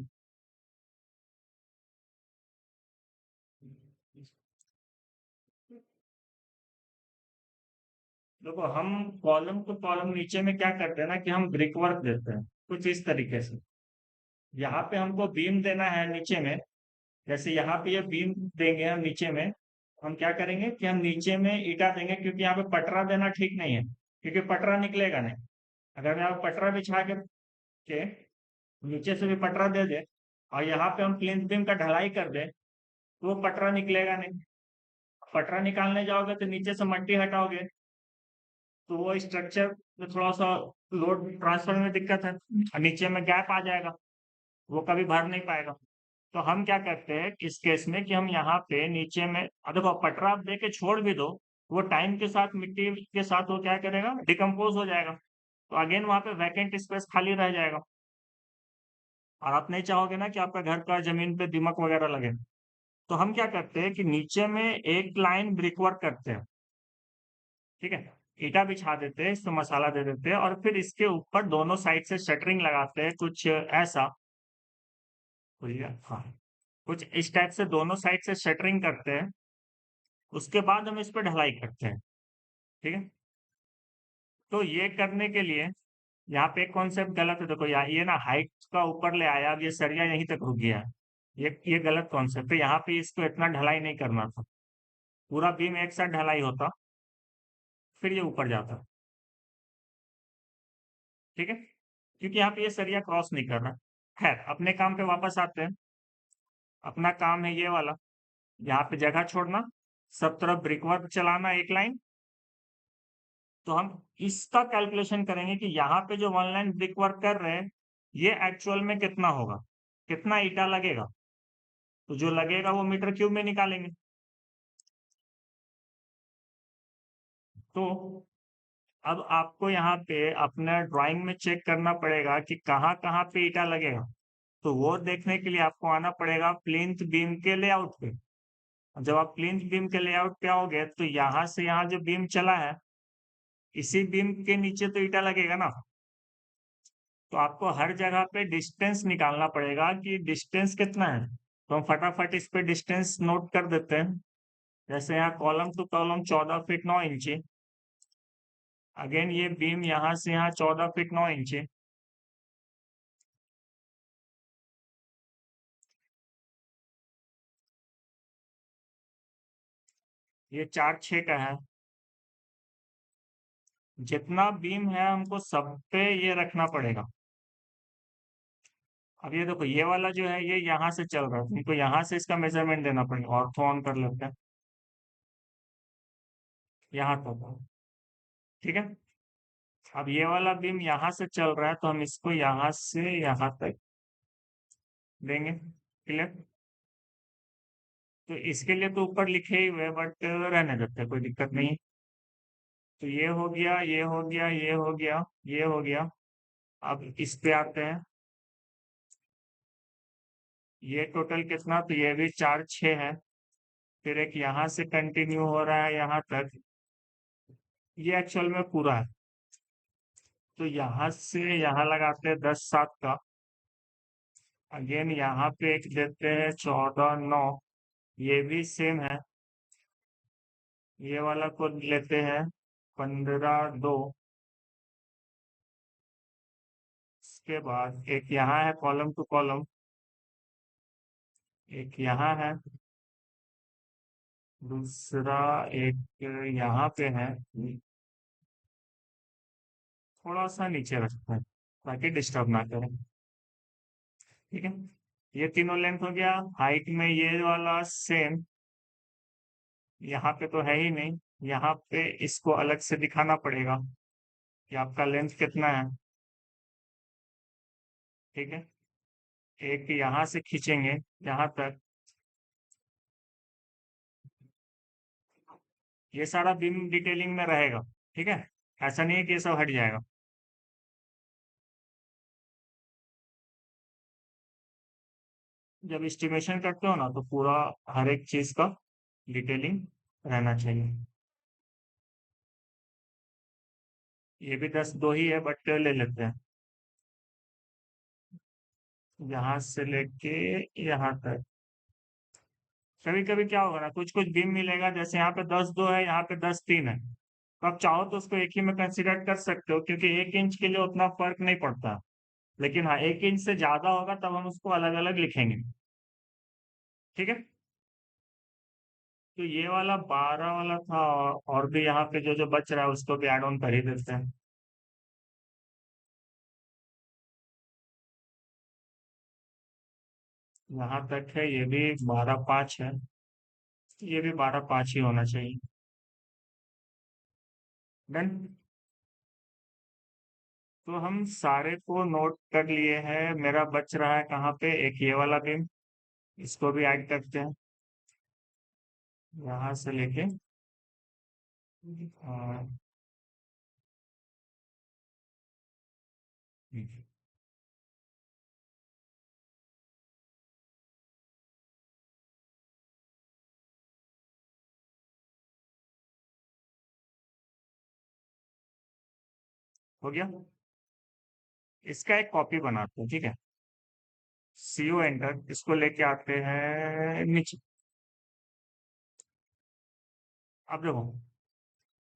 देखो हम कॉलम टू कॉलम नीचे में क्या करते हैं ना कि हम ब्रिक वर्क देते हैं कुछ इस तरीके से। यहाँ पे हमको बीम देना है नीचे में, जैसे यहाँ पे ये बीम देंगे हम नीचे में। हम क्या करेंगे कि हम नीचे में ईटा देंगे, क्योंकि यहाँ पे पटरा देना ठीक नहीं है, क्योंकि पटरा निकलेगा नहीं। अगर हम यहाँ पे पटरा बिछा के नीचे से भी पटरा दे दे और यहाँ पे हम प्लिंथ बीम का ढलाई कर दे, तो वो पटरा निकलेगा नहीं। पटरा निकालने जाओगे तो नीचे से मट्टी हटाओगे, तो वो स्ट्रक्चर में थोड़ा सा लोड ट्रांसफर में दिक्कत है और नीचे में गैप आ जाएगा, वो कभी भर नहीं पाएगा। तो हम क्या करते हैं इस केस में कि हम यहाँ पे नीचे में, देखो पटरा आप दे के छोड़ भी दो, वो टाइम के साथ मिट्टी के साथ वो क्या करेगा, डिकम्पोज हो जाएगा। तो अगेन वहां पे वैकेंट स्पेस खाली रह जाएगा और आप नहीं चाहोगे ना कि आपका घर का जमीन पे दीमक वगैरह लगे। तो हम क्या करते हैं कि नीचे में एक लाइन ब्रिक वर्क करते हैं, ठीक है। ईटा बिछा देते हैं, इसमें मसाला दे देते हैं और फिर इसके ऊपर दोनों साइड से शटरिंग लगाते हैं, कुछ ऐसा। भैया हाँ, कुछ इस टाइप से दोनों साइड से शटरिंग करते हैं। उसके बाद हम इस पर ढलाई करते हैं, ठीक है। तो ये करने के लिए यहाँ पे एक कॉन्सेप्ट गलत है। देखो यहाँ ये ना हाइट का ऊपर ले आया, अब ये सरिया यहीं तक रुक गया है। ये गलत कॉन्सेप्ट है। यहाँ पे इसको इतना ढलाई नहीं करना था, पूरा बीम एक साथ ढलाई होता, फिर ये ऊपर जाता, ठीक है। क्योंकि यहाँ पे ये सरिया क्रॉस नहीं कर रहा। खैर अपने काम पे वापस आते हैं। अपना काम है ये वाला, यहाँ पे जगह छोड़ना, सब तरफ ब्रिक वर्क चलाना एक लाइन। तो हम इसका कैलकुलेशन करेंगे कि यहाँ पे जो वन लाइन ब्रिक वर्क कर रहे हैं, ये एक्चुअल में कितना होगा, कितना ईटा लगेगा। तो जो लगेगा वो मीटर क्यूब में निकालेंगे। तो अब आपको यहाँ पे अपना ड्राइंग में चेक करना पड़ेगा कि कहाँ कहाँ पे ईटा लगेगा। तो वो देखने के लिए आपको आना पड़ेगा प्लिंथ बीम के लेआउट पे। जब आप प्लिंथ बीम के लेआउट पे आओगे तो यहाँ से यहाँ जो बीम चला है, इसी बीम के नीचे तो ईटा लगेगा ना। तो आपको हर जगह पे डिस्टेंस निकालना पड़ेगा कि डिस्टेंस कितना है। तो हम फटाफट इस पे डिस्टेंस नोट कर देते हैं। जैसे यहाँ कॉलम टू कॉलम 14 फीट 9 इंची। अगेन ये बीम यहाँ से यहाँ 14 फीट 9 इंची। ये 4 6 का है। जितना बीम है हमको सब पे ये रखना पड़ेगा। अब ये देखो ये वाला जो है ये यहाँ से चल रहा है, तुमको यहाँ से इसका मेजरमेंट देना पड़ेगा। ऑर्थो ऑन कर लेते हैं, यहाँ तक, ठीक है। अब ये वाला बीम यहाँ से चल रहा है, तो हम इसको यहाँ से यहाँ तक देंगे, क्लियर। तो इसके लिए तो ऊपर लिखे ही हुए, बट रहने देते हैं, कोई दिक्कत नहीं है। तो ये हो गया, ये हो गया, ये हो गया, ये हो गया। अब इस पे आते हैं। ये टोटल कितना, तो ये भी 4 6 है। फिर एक यहाँ से कंटिन्यू हो रहा है यहाँ तक, ये एक्चुअल में पूरा है। तो यहाँ से यहाँ लगाते हैं 10 7 का। अगेन यहाँ पे एक देते हैं 14 9, ये भी सेम है। ये वाला को लेते हैं 15 2। इसके बाद एक यहाँ है कॉलम टू कॉलम, एक यहाँ है, दूसरा एक यहाँ पे है। थोड़ा सा नीचे रखते हैं ताकि डिस्टर्ब ना करें, ठीक है। ये तीनों लेंथ हो गया। हाइट में ये वाला सेम, यहाँ पे तो है ही नहीं, यहाँ पे इसको अलग से दिखाना पड़ेगा कि आपका लेंथ कितना है, ठीक है। एक यहाँ से खींचेंगे यहाँ तक। ये सारा बीम डिटेलिंग में रहेगा, ठीक है। ऐसा नहीं है कि ये सब हट जाएगा। जब एस्टिमेशन करते हो ना तो पूरा हर एक चीज का डिटेलिंग रहना चाहिए। ये भी 10 2 ही है, बट ले लेते हैं। यहाँ से लेके यहाँ तक। कभी कभी क्या होगा ना, कुछ कुछ बीम मिलेगा, जैसे यहाँ पे 10 2 है, यहाँ पे 10 3 है, तो आप चाहो तो उसको एक ही में कंसिडर कर सकते हो, क्योंकि 1 इंच के लिए उतना फर्क नहीं पड़ता। लेकिन हाँ, 1 इंच से ज्यादा होगा तब हम उसको अलग अलग लिखेंगे। ठीक है। तो ये वाला 12 वाला था, और भी यहाँ पे जो जो बच रहा है उसको भी ऐड ऑन कर ही देते हैं। यहाँ तक है, ये भी 12 5 है, ये भी 12 5 ही होना चाहिए। डन। तो हम सारे को नोट कर लिए हैं। मेरा बच रहा है कहाँ पे, एक ये वाला भी, इसको भी ऐड करते हैं। यहाँ से लेके आ, हो गया। इसका एक कॉपी बनाते हैं, ठीक है। CO एंटर, इसको लेके आते हैं नीचे। अब देखो,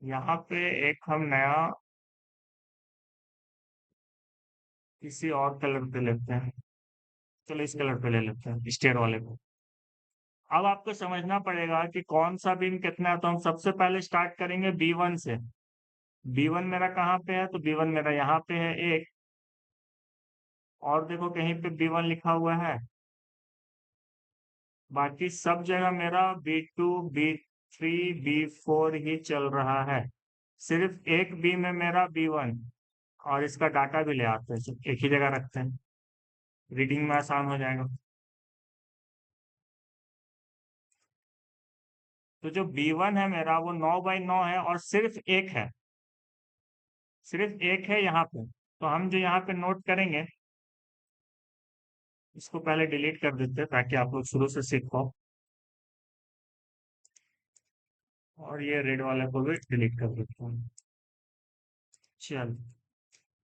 यहाँ पे एक हम नया किसी और कलर पे लेते हैं। चलो इस कलर पे ले लेते हैं, स्टेयर वाले को। अब आपको समझना पड़ेगा कि कौन सा बीम कितना है, तो हम सबसे पहले स्टार्ट करेंगे B1 से। B1 मेरा कहाँ पे है, तो B1 मेरा यहाँ पे है एक। और देखो कहीं पे B1 लिखा हुआ है, बाकी सब जगह मेरा B2 B3 B4 ही चल रहा है। सिर्फ एक बी में मेरा B1, और इसका डाटा भी ले आते हैं, एक ही जगह रखते हैं, रीडिंग में आसान हो जाएगा। तो जो B1 है मेरा, वो 9 बाई 9 है, और सिर्फ एक है, सिर्फ एक है यहाँ पे। तो हम जो यहाँ पे नोट करेंगे, इसको पहले डिलीट कर देते हैं ताकि आप लोग शुरू से सीख पाओ। और ये रेड वाले को भी डिलीट कर देते हैं। चल,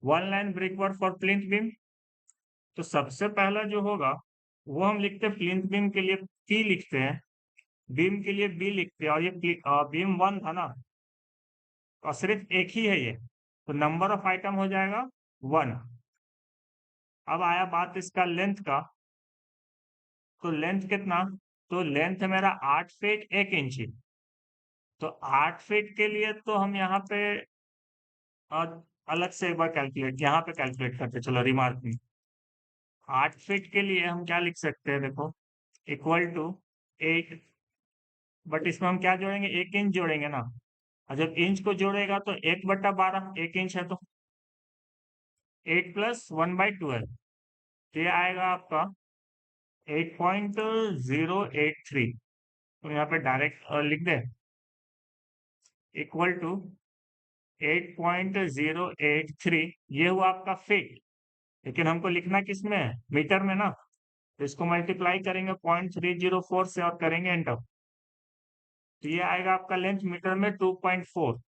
1 line brick work for plinth beam. तो सबसे पहला जो होगा, वो हम लिखते हैं प्लिंथ बीम के लिए P लिखते हैं, बीम के लिए B लिखते हैं, और ये बीम 1 था ना, और सिर्फ एक ही है ये, तो नंबर ऑफ आइटम हो जाएगा 1। अब आया बात इसका लेंथ का। तो लेंथ कितना, तो लेंथ है मेरा 8 फीट 1 इंची। तो 8 फीट के लिए तो हम यहाँ पे अलग से एक बार कैलकुलेट, यहाँ पे कैलकुलेट करते, चलो रिमार्क में। 8 फीट के लिए हम क्या लिख सकते हैं, देखो, इक्वल टू 8, बट इसमें हम क्या जोड़ेंगे, 1 इंच जोड़ेंगे ना। और जब इंच को जोड़ेगा तो 1/12 1 इंच है, तो 8 + 1/12, तो ये आएगा आपका 8.083। तो यहाँ पे डायरेक्ट लिख दे, इक्वल टू 8.083, ये हुआ आपका फीट। लेकिन हमको लिखना किस में है, मीटर में ना, तो इसको मल्टीप्लाई करेंगे 0.304 से और करेंगे एंटर। तो ये आएगा आपका लेंथ मीटर में 2.4।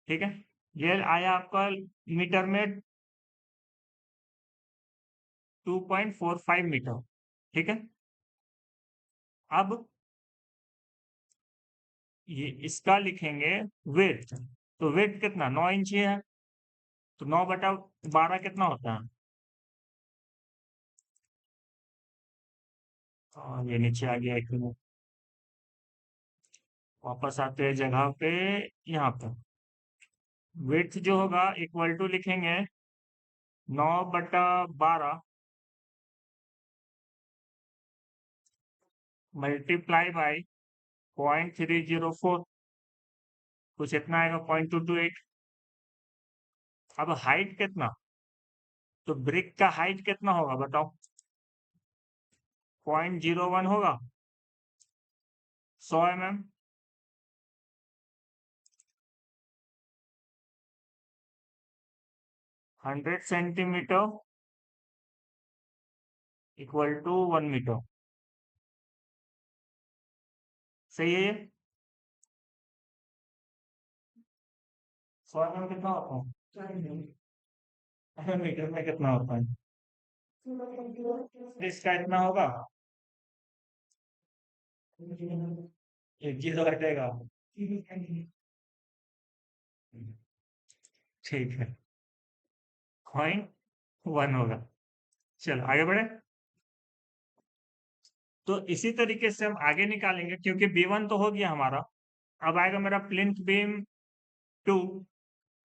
ठीक है, ये आया आपका मीटर में 2.45 मीटर। ठीक है। अब ये इसका लिखेंगे विड्थ। तो विड्थ कितना, 9 इंच है, तो 9/12 कितना होता है, और ये नीचे आ गया एक मिनट। वापस आते हैं जगह पे, यहाँ पर विड्थ जो होगा इक्वल टू लिखेंगे 9/12 मल्टीप्लाई बाई 0.304, कुछ इतना आएगा 0.228। अब हाइट कितना, तो ब्रिक का हाइट कितना होगा बताओ, 0.01 होगा, 100 mm। 100 centimetre equal to 1 metre. सही है ये। 100 mm कितना होता है? अरे मीटर में कितना होता है? इसका इतना होगा, एक जीरो हटेगा। ठीक है, 0.1 होगा। चलो आगे बढ़े। तो इसी तरीके से हम आगे निकालेंगे, क्योंकि B1 तो हो गया हमारा। अब आएगा मेरा प्लिंथ बीम 2।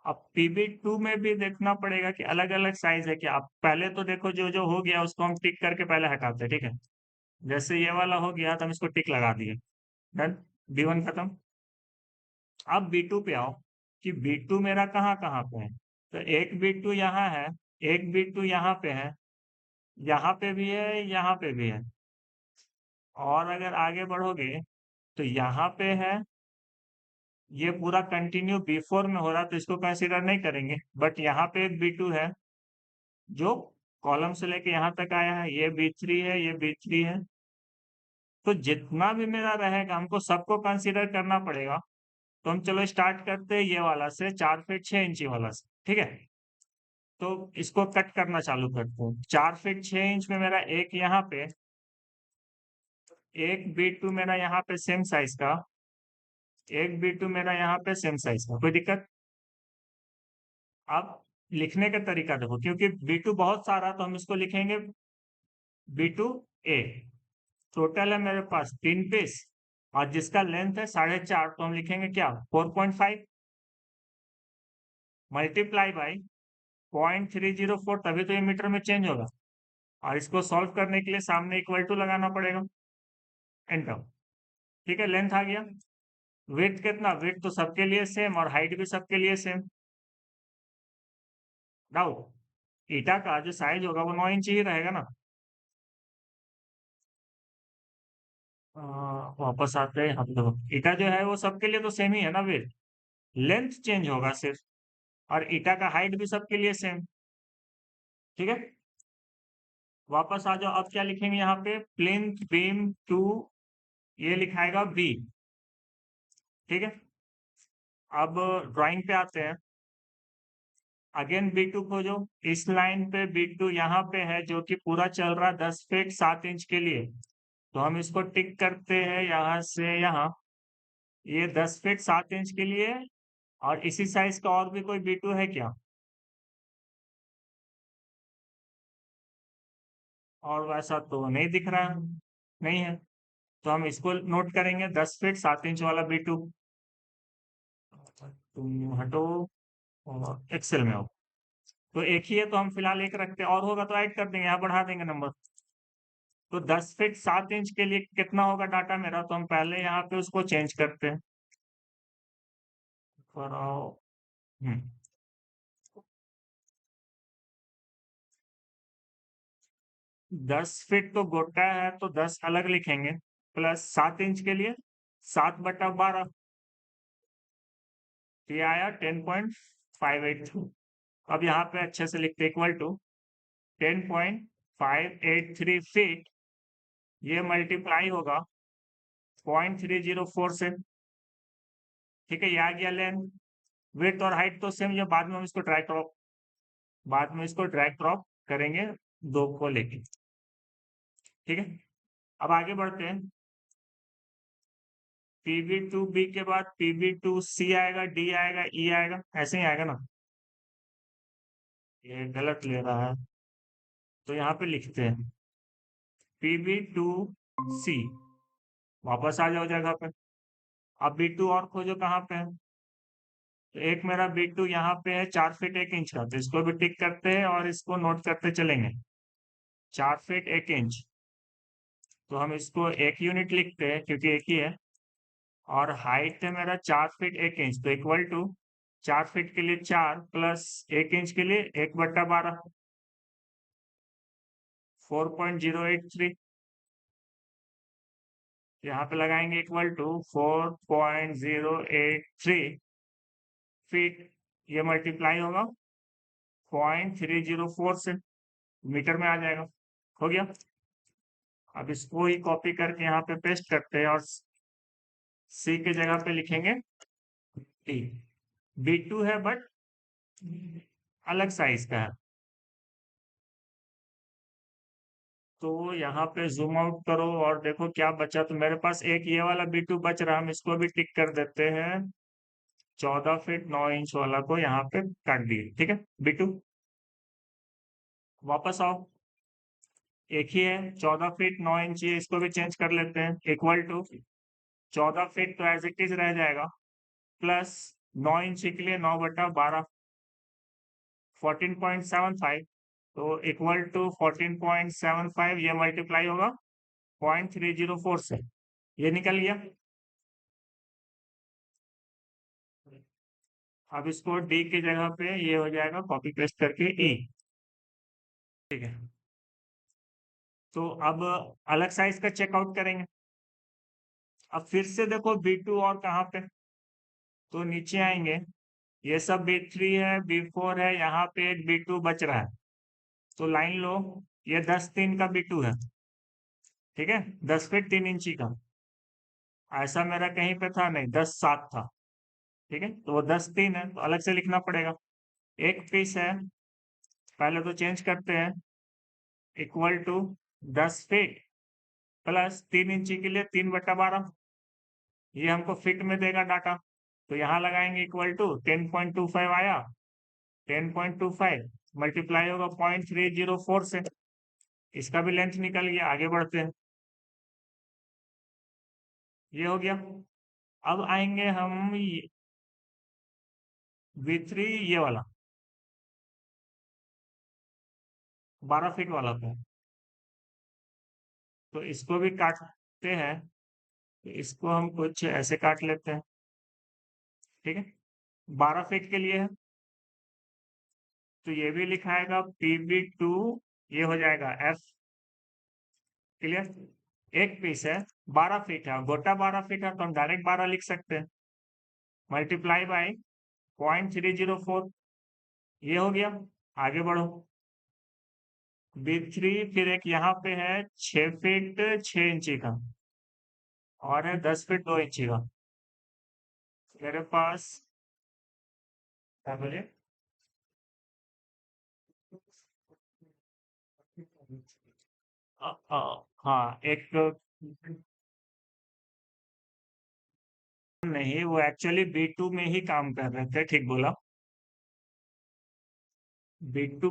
अब PB2 में भी देखना पड़ेगा कि अलग अलग साइज है क्या। आप पहले तो देखो, जो जो हो गया उसको हम टिक करके पहले हटाते हैं, ठीक है। जैसे ये वाला हो गया तो हम इसको टिक लगा दिए, डन। B1 खत्म। अब B2 पे आओ कि B2 मेरा कहाँ कहाँ पे है। तो एक B2 यहाँ है, एक B2 यहाँ पे है, यहाँ पे भी है, यहाँ पे भी है। और अगर आगे बढ़ोगे तो यहाँ पे है। ये पूरा कंटिन्यू B4 में हो रहा, तो इसको कंसीडर नहीं करेंगे। बट यहाँ पे एक B2 है जो कॉलम से लेके यहाँ तक आया है, ये B3 है, ये B3 है। तो जितना भी मेरा रहेगा हमको सबको कंसीडर करना पड़ेगा। तो हम चलो स्टार्ट करते हैं ये वाला से, 4 फीट 6 इंची वाला से, ठीक है। तो इसको कट करना चालू करते हैं। 4 फीट 6 इंच में मेरा एक यहाँ पे, एक B2 मेरा यहाँ पे सेम साइज का, एक B2 मेरा यहाँ पे सेम साइज का। कोई दिक्कत? अब लिखने का तरीका देखो, क्योंकि B2 बहुत सारा, तो हम इसको लिखेंगे B2A। टोटल है मेरे पास 3 पीस, और जिसका लेंथ है 4.5, तो हम लिखेंगे क्या, 4.5 मल्टीप्लाई बाई 0.304, तभी तो ये मीटर में चेंज होगा। और इसको सॉल्व करने के लिए सामने इक्वल टू लगाना पड़ेगा, एंटर। ठीक है, लेंथ आ गया। विड्थ कितना, विड्थ तो सबके लिए सेम और हाइट भी सबके लिए सेम। डाउट? ईटा का जो साइज होगा वो 9 इंच ही रहेगा ना। वापस आते हैं हम लोग। ईटा जो है वो सबके लिए तो सेम ही है ना, विड्थ। लेंथ चेंज होगा सिर्फ, और ईटा का हाइट भी सबके लिए सेम। ठीक है, वापस आ जाओ। अब क्या लिखेंगे यहाँ पे, प्लिंथ बीम 2, ये लिखाएगा बी। ठीक है, अब ड्राइंग पे आते हैं। अगेन B2 खोजो। इस लाइन पे B2 यहाँ पे है, जो कि पूरा चल रहा है 10 फीट 7 इंच के लिए। तो हम इसको टिक करते हैं यहाँ से यहाँ। ये 10 फीट 7 इंच के लिए। और इसी साइज का और भी कोई B2 है क्या? और वैसा तो नहीं दिख रहा है, नहीं है। तो हम इसको नोट करेंगे, 10 फीट 7 इंच वाला B2। तुम हटो और एक्सेल में हो। तो एक ही है तो हम फिलहाल एक रखते हैं, और होगा तो ऐड कर देंगे, यहाँ बढ़ा देंगे नंबर। तो 10 फीट 7 इंच के लिए कितना होगा डाटा मेरा, तो हम पहले यहाँ पे उसको चेंज करते हैं। कराओ। 10 फीट तो गोटा है, तो 10 अलग लिखेंगे, प्लस 7 इंच के लिए 7/12। ये आया 10.583। अब यहाँ पे अच्छे से लिखते, इक्वल टू 10.583 फीट। ये मल्टीप्लाई होगा 0.304 से। ठीक है, ये आ गया लेंथ। विड्थ और हाइट तो सेम, ये बाद में हम इसको ड्रैग ड्रॉप करेंगे दो को लेके। ठीक है, अब आगे बढ़ते हैं। PB2B के बाद PB2C आएगा, D आएगा, E आएगा, ऐसे ही आएगा ना। ये गलत ले रहा है, तो यहाँ पे लिखते हैं PB2C। वापस आ जाओ जगह पे। अब B2 और खोजो कहाँ पे है। तो एक मेरा B2 यहाँ पे है 4 फीट 1 इंच का, तो इसको भी टिक करते हैं और इसको नोट करते चलेंगे। 4 फीट 1 इंच, तो हम इसको 1 यूनिट लिखते हैं क्योंकि एक ही है। और हाइट है मेरा 4 फीट 1 इंच, तो इक्वल टू 4 फीट के लिए 4 प्लस 1 इंच के लिए 1/12, 4.083। यहाँ पे लगाएंगे इक्वल टू 4.083 फीट। ये मल्टीप्लाई होगा 0.304 से, मीटर में आ जाएगा। हो गया। अब इसको ही कॉपी करके यहाँ पे पेस्ट करते हैं और सी के जगह पे लिखेंगे टी। B2 है बट अलग साइज का है। तो यहाँ पे जूम आउट करो और देखो क्या बचा। तो मेरे पास एक ये वाला B2 बच रहा है, हम इसको भी टिक कर देते हैं। 14 फीट 9 इंच वाला को यहाँ पे काट दिए, ठीक है। B2 वापस आओ, एक ही है, 14 फीट 9 इंच, ये इसको भी चेंज कर लेते हैं। इक्वल टू 14 फीट तो एज इट इज रह जाएगा, प्लस 9 इंच के लिए 9/12 14.75, तो इक्वल टू 14.75, ये मल्टीप्लाई होगा 0.304 से, ये निकल गया। अब इसको डी की जगह पे ये हो जाएगा, कॉपी पेस्ट करके ई, ठीक है। तो अब अलग साइज का चेकआउट करेंगे। अब फिर से देखो B2 और कहाँ पे, तो नीचे आएंगे, ये सब B3 है, B4 है, यहाँ पे एक B2 बच रहा है। तो लाइन लो, ये 10/3 का B2 है, ठीक है, 10 फीट 3 इंची का। ऐसा मेरा कहीं पे था नहीं, 10/7 था, ठीक है। तो वो 10/3 है, तो अलग से लिखना पड़ेगा। एक पीस है, पहले तो चेंज करते हैं, इक्वल टू 10 फीट प्लस 3 इंची के लिए 3/12, ये हमको फीट में देगा डाटा। तो यहाँ लगाएंगे इक्वल टू 10.25 आया, 10.25 मल्टीप्लाई होगा 0.304 से, इसका भी लेंथ निकल गया। आगे बढ़ते हैं, ये हो गया। अब आएंगे हम B3, ये वाला 12 फीट वाला को, तो इसको भी काटते हैं। तो इसको हम कुछ ऐसे काट लेते हैं, ठीक है। 12 फीट के लिए है, तो ये भी लिखाएगा PB2, ये हो जाएगा F, क्लियर। एक पीस है, 12 फीट है, गोटा 12 फीट है, तो हम डायरेक्ट 12 लिख सकते हैं, मल्टीप्लाई बाय 0.304, ये हो गया। आगे बढ़ो, B3 फिर एक यहाँ पे है 6 फीट 6 इंची का, और है 10 फीट 2 इंची का। मेरे पास क्या बोले, हाँ एक, नहीं वो एक्चुअली B2 में ही काम कर रहे थे, ठीक बोला। B2,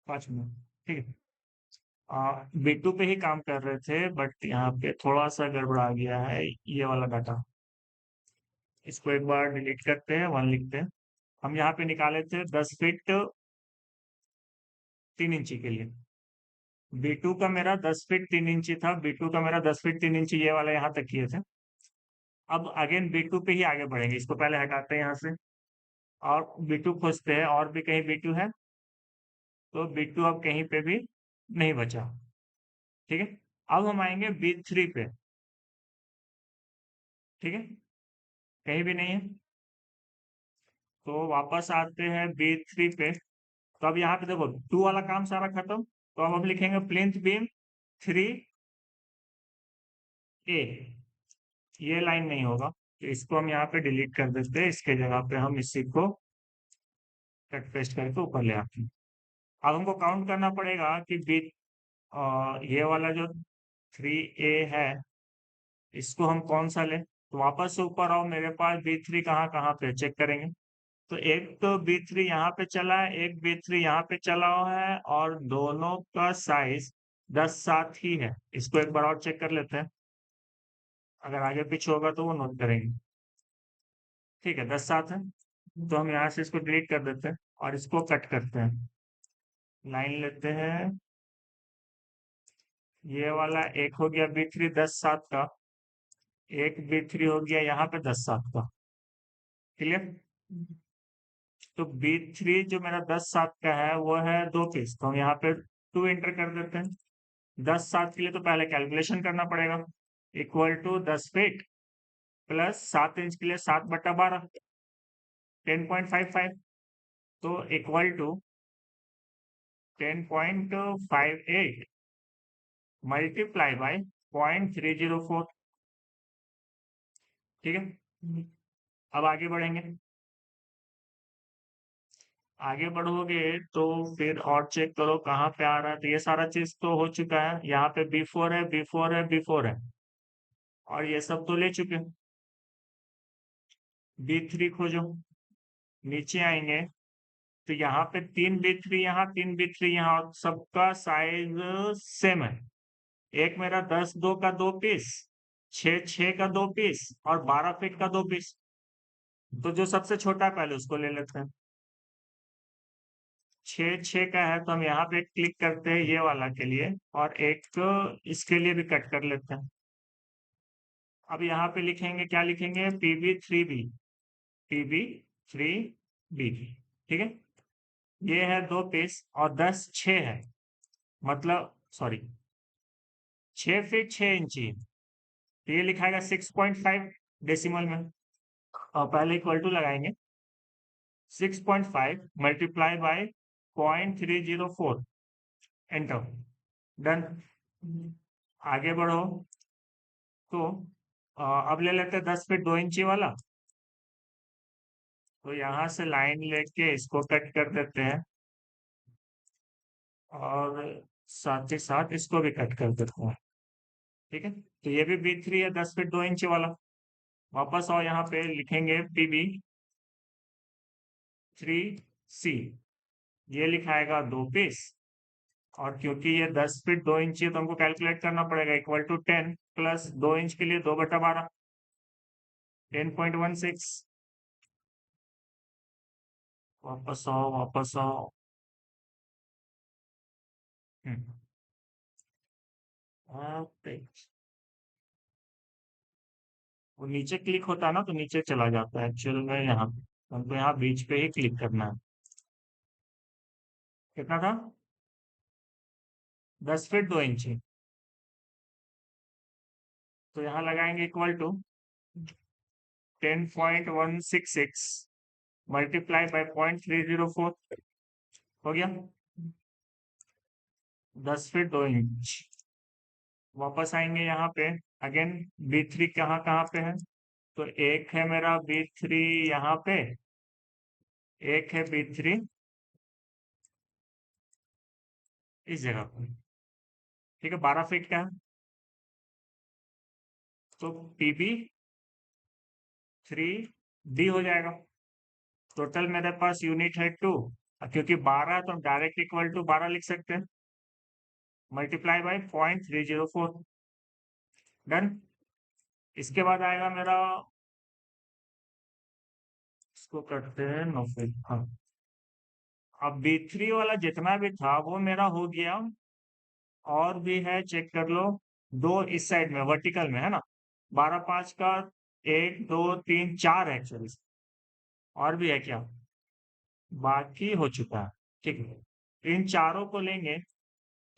5 मिनट, ठीक है। B2 पे ही काम कर रहे थे, बट यहाँ पे थोड़ा सा गड़बड़ा गया है, ये वाला डाटा। इसको एक बार डिलीट करते हैं, 1 लिखते हैं। हम यहाँ पे निकाले थे 10 फीट 3 इंची के लिए। B2 का मेरा 10 फीट 3 इंची था, B2 का मेरा 10 फीट 3 इंची, ये वाला यहाँ तक किए थे। अब अगेन B2 पे ही आगे बढ़ेंगे, इसको पहले हटाते हैं यहाँ से, और B2 खोजते हैं, और भी कहीं B2 है, तो B2 अब कहीं पे भी नहीं बचा, ठीक है। अब हम आएंगे B3 पे, ठीक है, कहीं भी नहीं है। तो वापस आते हैं B3 पे, तो अब यहाँ पे देखो 2 वाला काम सारा खत्म, तो अब हम लिखेंगे प्लिंथ बीम 3A, ये लाइन नहीं होगा, तो इसको हम यहाँ पे डिलीट कर देते हैं, इसके जगह पे हम इसी को कट पेस्ट करके ऊपर ले आते हैं। अब हमको काउंट करना पड़ेगा कि ये वाला जो 3A है, इसको हम कौन सा लें। तो वापस से ऊपर आओ, मेरे पास B3 कहाँ कहाँ पे चेक करेंगे। तो एक तो B3 यहाँ पे चला है, एक B3 यहाँ पे चला हुआ है, और दोनों का साइज 10/7 ही है। इसको एक बार और चेक कर लेते हैं, अगर आगे पीछे होगा तो वो नोट करेंगे, ठीक है, 10/7 है। तो हम यहाँ से इसको डिलीट कर देते हैं और इसको कट करते हैं। लाइन लेते हैं, ये वाला एक हो गया B3 10/7 का, एक B3 हो गया यहाँ पे 10/7 का, क्लियर। तो B3 जो मेरा 10/7 का है वो है 2 पीस, तो हम यहाँ पे 2 एंटर कर देते हैं। 10/7 के लिए तो पहले कैलकुलेशन करना पड़ेगा, equal to 10 feet plus 7 inch के लिए 7/12 10.55, तो इक्वल टू 10.58 मल्टीप्लाई बाय 0.304, ठीक है, अब आगे बढ़ेंगे। आगे बढ़ोगे तो फिर और चेक करो कहाँ पे आ रहा है। तो ये सारा चीज तो हो चुका है, यहाँ पे B4 है, B4 है, B4 है, और ये सब तो ले चुके हैं। B3 खोजो, नीचे आएंगे तो यहाँ पे 3B3 यहाँ, 3B3 यहाँ, सबका साइज सेम है। एक मेरा 10 का 2 पीस, 6 का 2 पीस, और 12 फीट का 2 पीस। तो जो सबसे छोटा है पहले उसको ले लेते हैं। 6 का है तो हम यहाँ पे क्लिक करते हैं ये वाला के लिए, और एक इसके लिए भी कट कर लेते हैं। अब यहाँ पे लिखेंगे, क्या लिखेंगे, PB3B, PB3B, ठीक है। ये है 2 पीस और 10 6 है, मतलब सॉरी 6 फीट 6 इंची। तो ये लिखाएगा 6.5 डेसिमल में, और पहले इक्वल टू लगाएंगे। 6.5 मल्टीप्लाई बाय 0.304, एंटर, डन। आगे बढ़ो तो अब ले लेते हैं 10 फीट 2 इंची वाला। तो यहाँ से लाइन लेके इसको कट कर देते हैं, और साथ ही साथ इसको भी कट कर देते हैं, ठीक है। तो ये भी B3 है, 10 फीट 2 इंची वाला। वापस आओ, यहाँ पे लिखेंगे PB3C, ये लिखाएगा 2 पीस, और क्योंकि ये 10 फीट 2 इंची है तो हमको कैलकुलेट करना पड़ेगा, इक्वल टू 10 प्लस 2 इंच के लिए 2/12, 10.16। वापस आओ, वापस आओ। ओके, वो नीचे क्लिक होता है ना तो नीचे चला जाता है, एक्चुअल में यहाँ पे हमको यहाँ बीच पे ही क्लिक करना है। कितना था, 10 फीट 2 इंची। तो यहाँ लगाएंगे इक्वल टू 10.166 मल्टीप्लाई बाय 0.304, हो गया 10 फीट 2 इंच। वापस आएंगे यहाँ पे, अगेन B3 कहाँ कहाँ पे है, तो एक है मेरा B3 यहाँ पे, एक है B3 इस जगह पर, ठीक है, 12 फीट का है। तो PB3D हो जाएगा। टोटल मेरे पास यूनिट है 2, क्योंकि 12 है तो हम डायरेक्ट इक्वल टू 12 लिख सकते हैं, मल्टीप्लाई बाय 0.304, डन। इसके बाद आएगा मेरा, इसको करते हैं 9 फीट, हाँ। अब B3 वाला जितना भी था वो मेरा हो गया, और भी है, चेक कर लो। 2 इस साइड में वर्टिकल में है ना, 12 5 का 1 2 3 4 है एक्चुअली, और भी है क्या, बाकी हो चुका है, ठीक है। इन चारों को लेंगे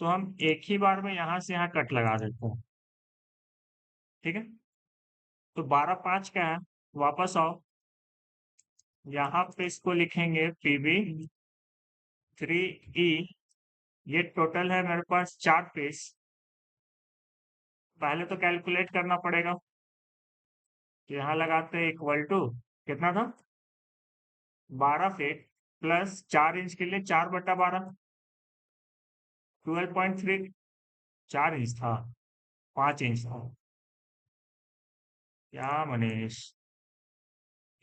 तो हम एक ही बार में यहाँ से यहाँ कट लगा देते हैं, ठीक है। तो 12 5 का है, वापस आओ, यहाँ पे इसको लिखेंगे PB3E, ये टोटल है मेरे पास 4 पीस। पहले तो कैलकुलेट करना पड़ेगा, तो यहाँ लगाते हैं इक्वल टू, कितना था, 12 फीट प्लस 4 इंच के लिए 4/12, 12.3, 4 इंच था, 5 इंच था, क्या मनीष,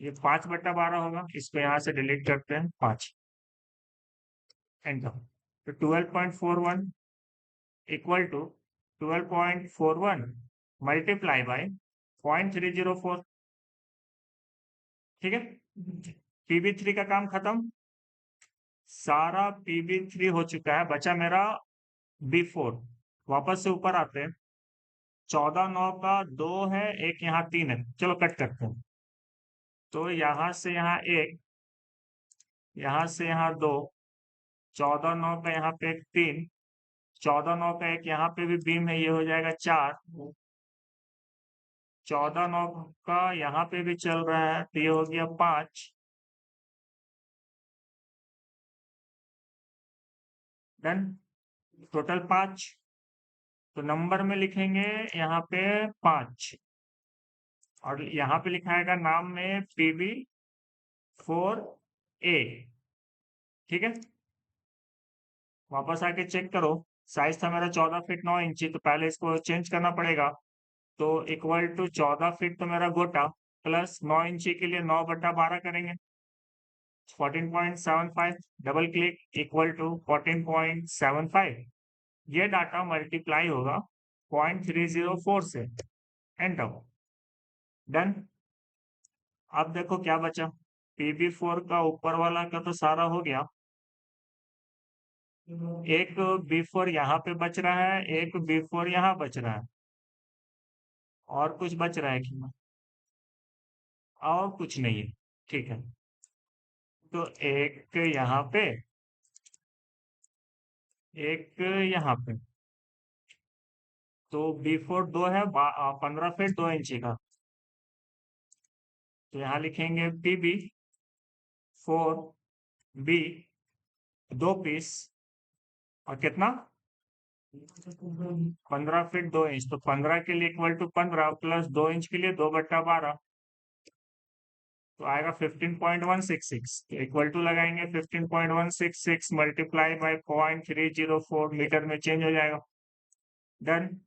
ये 5/12 होगा, इसको यहाँ से डिलीट करते हैं, 5, एंटर। तो 12.41 इक्वल टू 12.41 मल्टीप्लाई बाय 0.304, ठीक है। PB3 का काम खत्म, सारा PB3 हो चुका है, बचा मेरा B4। वापस से ऊपर आते हैं, 14 9 का 2 है, एक यहाँ 3 है, चलो कट करते हैं। तो यहाँ से यहाँ 1, यहाँ से यहाँ 2, 14 9 का यहाँ पे 3, 14 9 का एक यहाँ पे भी बीम है, ये हो जाएगा 4, 14 9 का यहाँ पे भी चल रहा है तो ये हो गया 5, डन। टोटल 5, तो नंबर में लिखेंगे यहाँ पे 5, और यहाँ पे लिखा आएगा नाम में PB4A। ठीक है, वापस आके चेक करो। साइज था मेरा 14 फीट 9 इंची, तो पहले इसको चेंज करना पड़ेगा। तो इक्वल टू 14 फीट तो मेरा गोटा प्लस 9 इंची के लिए 9/12 करेंगे, 14.75। Double click equal to 14.75। ये डाटा मल्टीप्लाई होगा 0.304 से। एंटर। डन। अब देखो क्या बचा। PB4 का ऊपर वाला का तो सारा हो गया। एक B4 यहाँ पे बच रहा है, एक B4 यहाँ बच रहा है। और कुछ बच रहा है कि नहीं? और कुछ नहीं है। ठीक है, तो एक यहाँ पे, एक यहाँ पे। तो B4 2 है 15 फीट 2 इंची का। तो यहाँ लिखेंगे PB4B 2 पीस। और कितना? 15 फीट 2 इंच। तो 15 के लिए इक्वल टू 15 प्लस 2 इंच के लिए 2/12। तो आएगा 15.166। इक्वल टू लगाएंगे 15.166 मल्टीप्लाई बाय 0.304 मीटर में चेंज हो जाएगा। डन।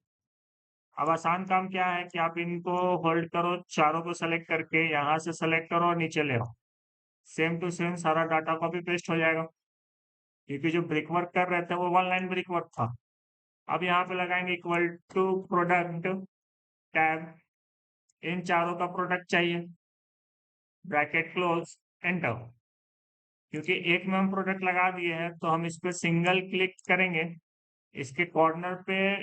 अब आसान काम क्या है कि आप इनको होल्ड करो, चारों को सेलेक्ट करके यहाँ से सेलेक्ट करो और नीचे ले आओ। सेम टू सेम सारा डाटा कॉपी पेस्ट हो जाएगा, क्योंकि जो ब्रिक वर्क कर रहे थे वो 1 लाइन ब्रिक वर्क था। अब यहाँ पे लगाएंगे इक्वल टू प्रोडक्ट टैब। इन चारों का प्रोडक्ट चाहिए, ब्रैकेट क्लोज, एंटर। क्योंकि एक में हम प्रोडक्ट लगा दिए हैं तो हम इस पे सिंगल क्लिक करेंगे, इसके कॉर्नर पे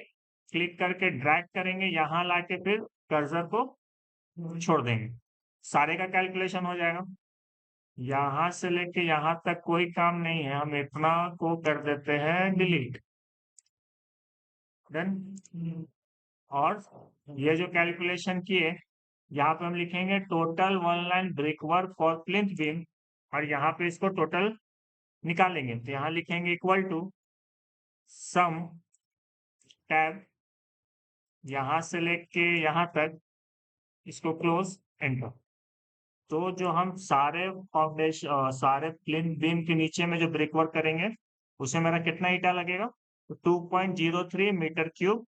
क्लिक करके ड्रैग करेंगे, यहाँ लाके फिर कर्सर को छोड़ देंगे, सारे का कैलकुलेशन हो जाएगा। यहाँ से लेके यहाँ तक कोई काम नहीं है, हम इतना को कर देते हैं डिलीट। डन। और ये जो कैलकुलेशन किए, यहाँ पे हम लिखेंगे total 1 line brick work for plinth beam, और यहाँ पे इसको टोटल निकालेंगे। तो यहाँ लिखेंगे इक्वल टू सम टैब, यहाँ से लेके यहाँ तक, इसको क्लोज, एंटर। तो जो हम सारे फाउंडेशन सारे प्लिंथ बीम के नीचे में जो ब्रिक वर्क करेंगे, उसमें मेरा कितना ईटा लगेगा? तो 2.03 मीटर क्यूब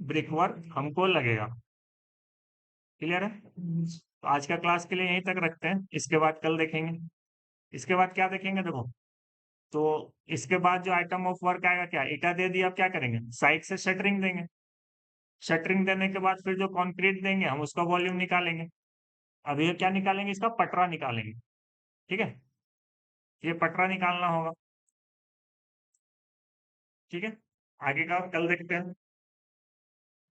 ब्रिक वर्क हमको लगेगा। क्लियर है? तो आज का क्लास के लिए यहीं तक रखते हैं, इसके बाद कल देखेंगे। इसके बाद क्या देखेंगे देखो, तो इसके बाद जो आइटम ऑफ वर्क आएगा, क्या ईटा दे दिया, अब क्या करेंगे? साइड से शटरिंग देंगे। शटरिंग देने के बाद फिर जो कंक्रीट देंगे हम उसका वॉल्यूम निकालेंगे। अब ये क्या निकालेंगे? इसका पटरा निकालेंगे। ठीक है, ये पटरा निकालना होगा। ठीक है, आगे का कल देखते हैं।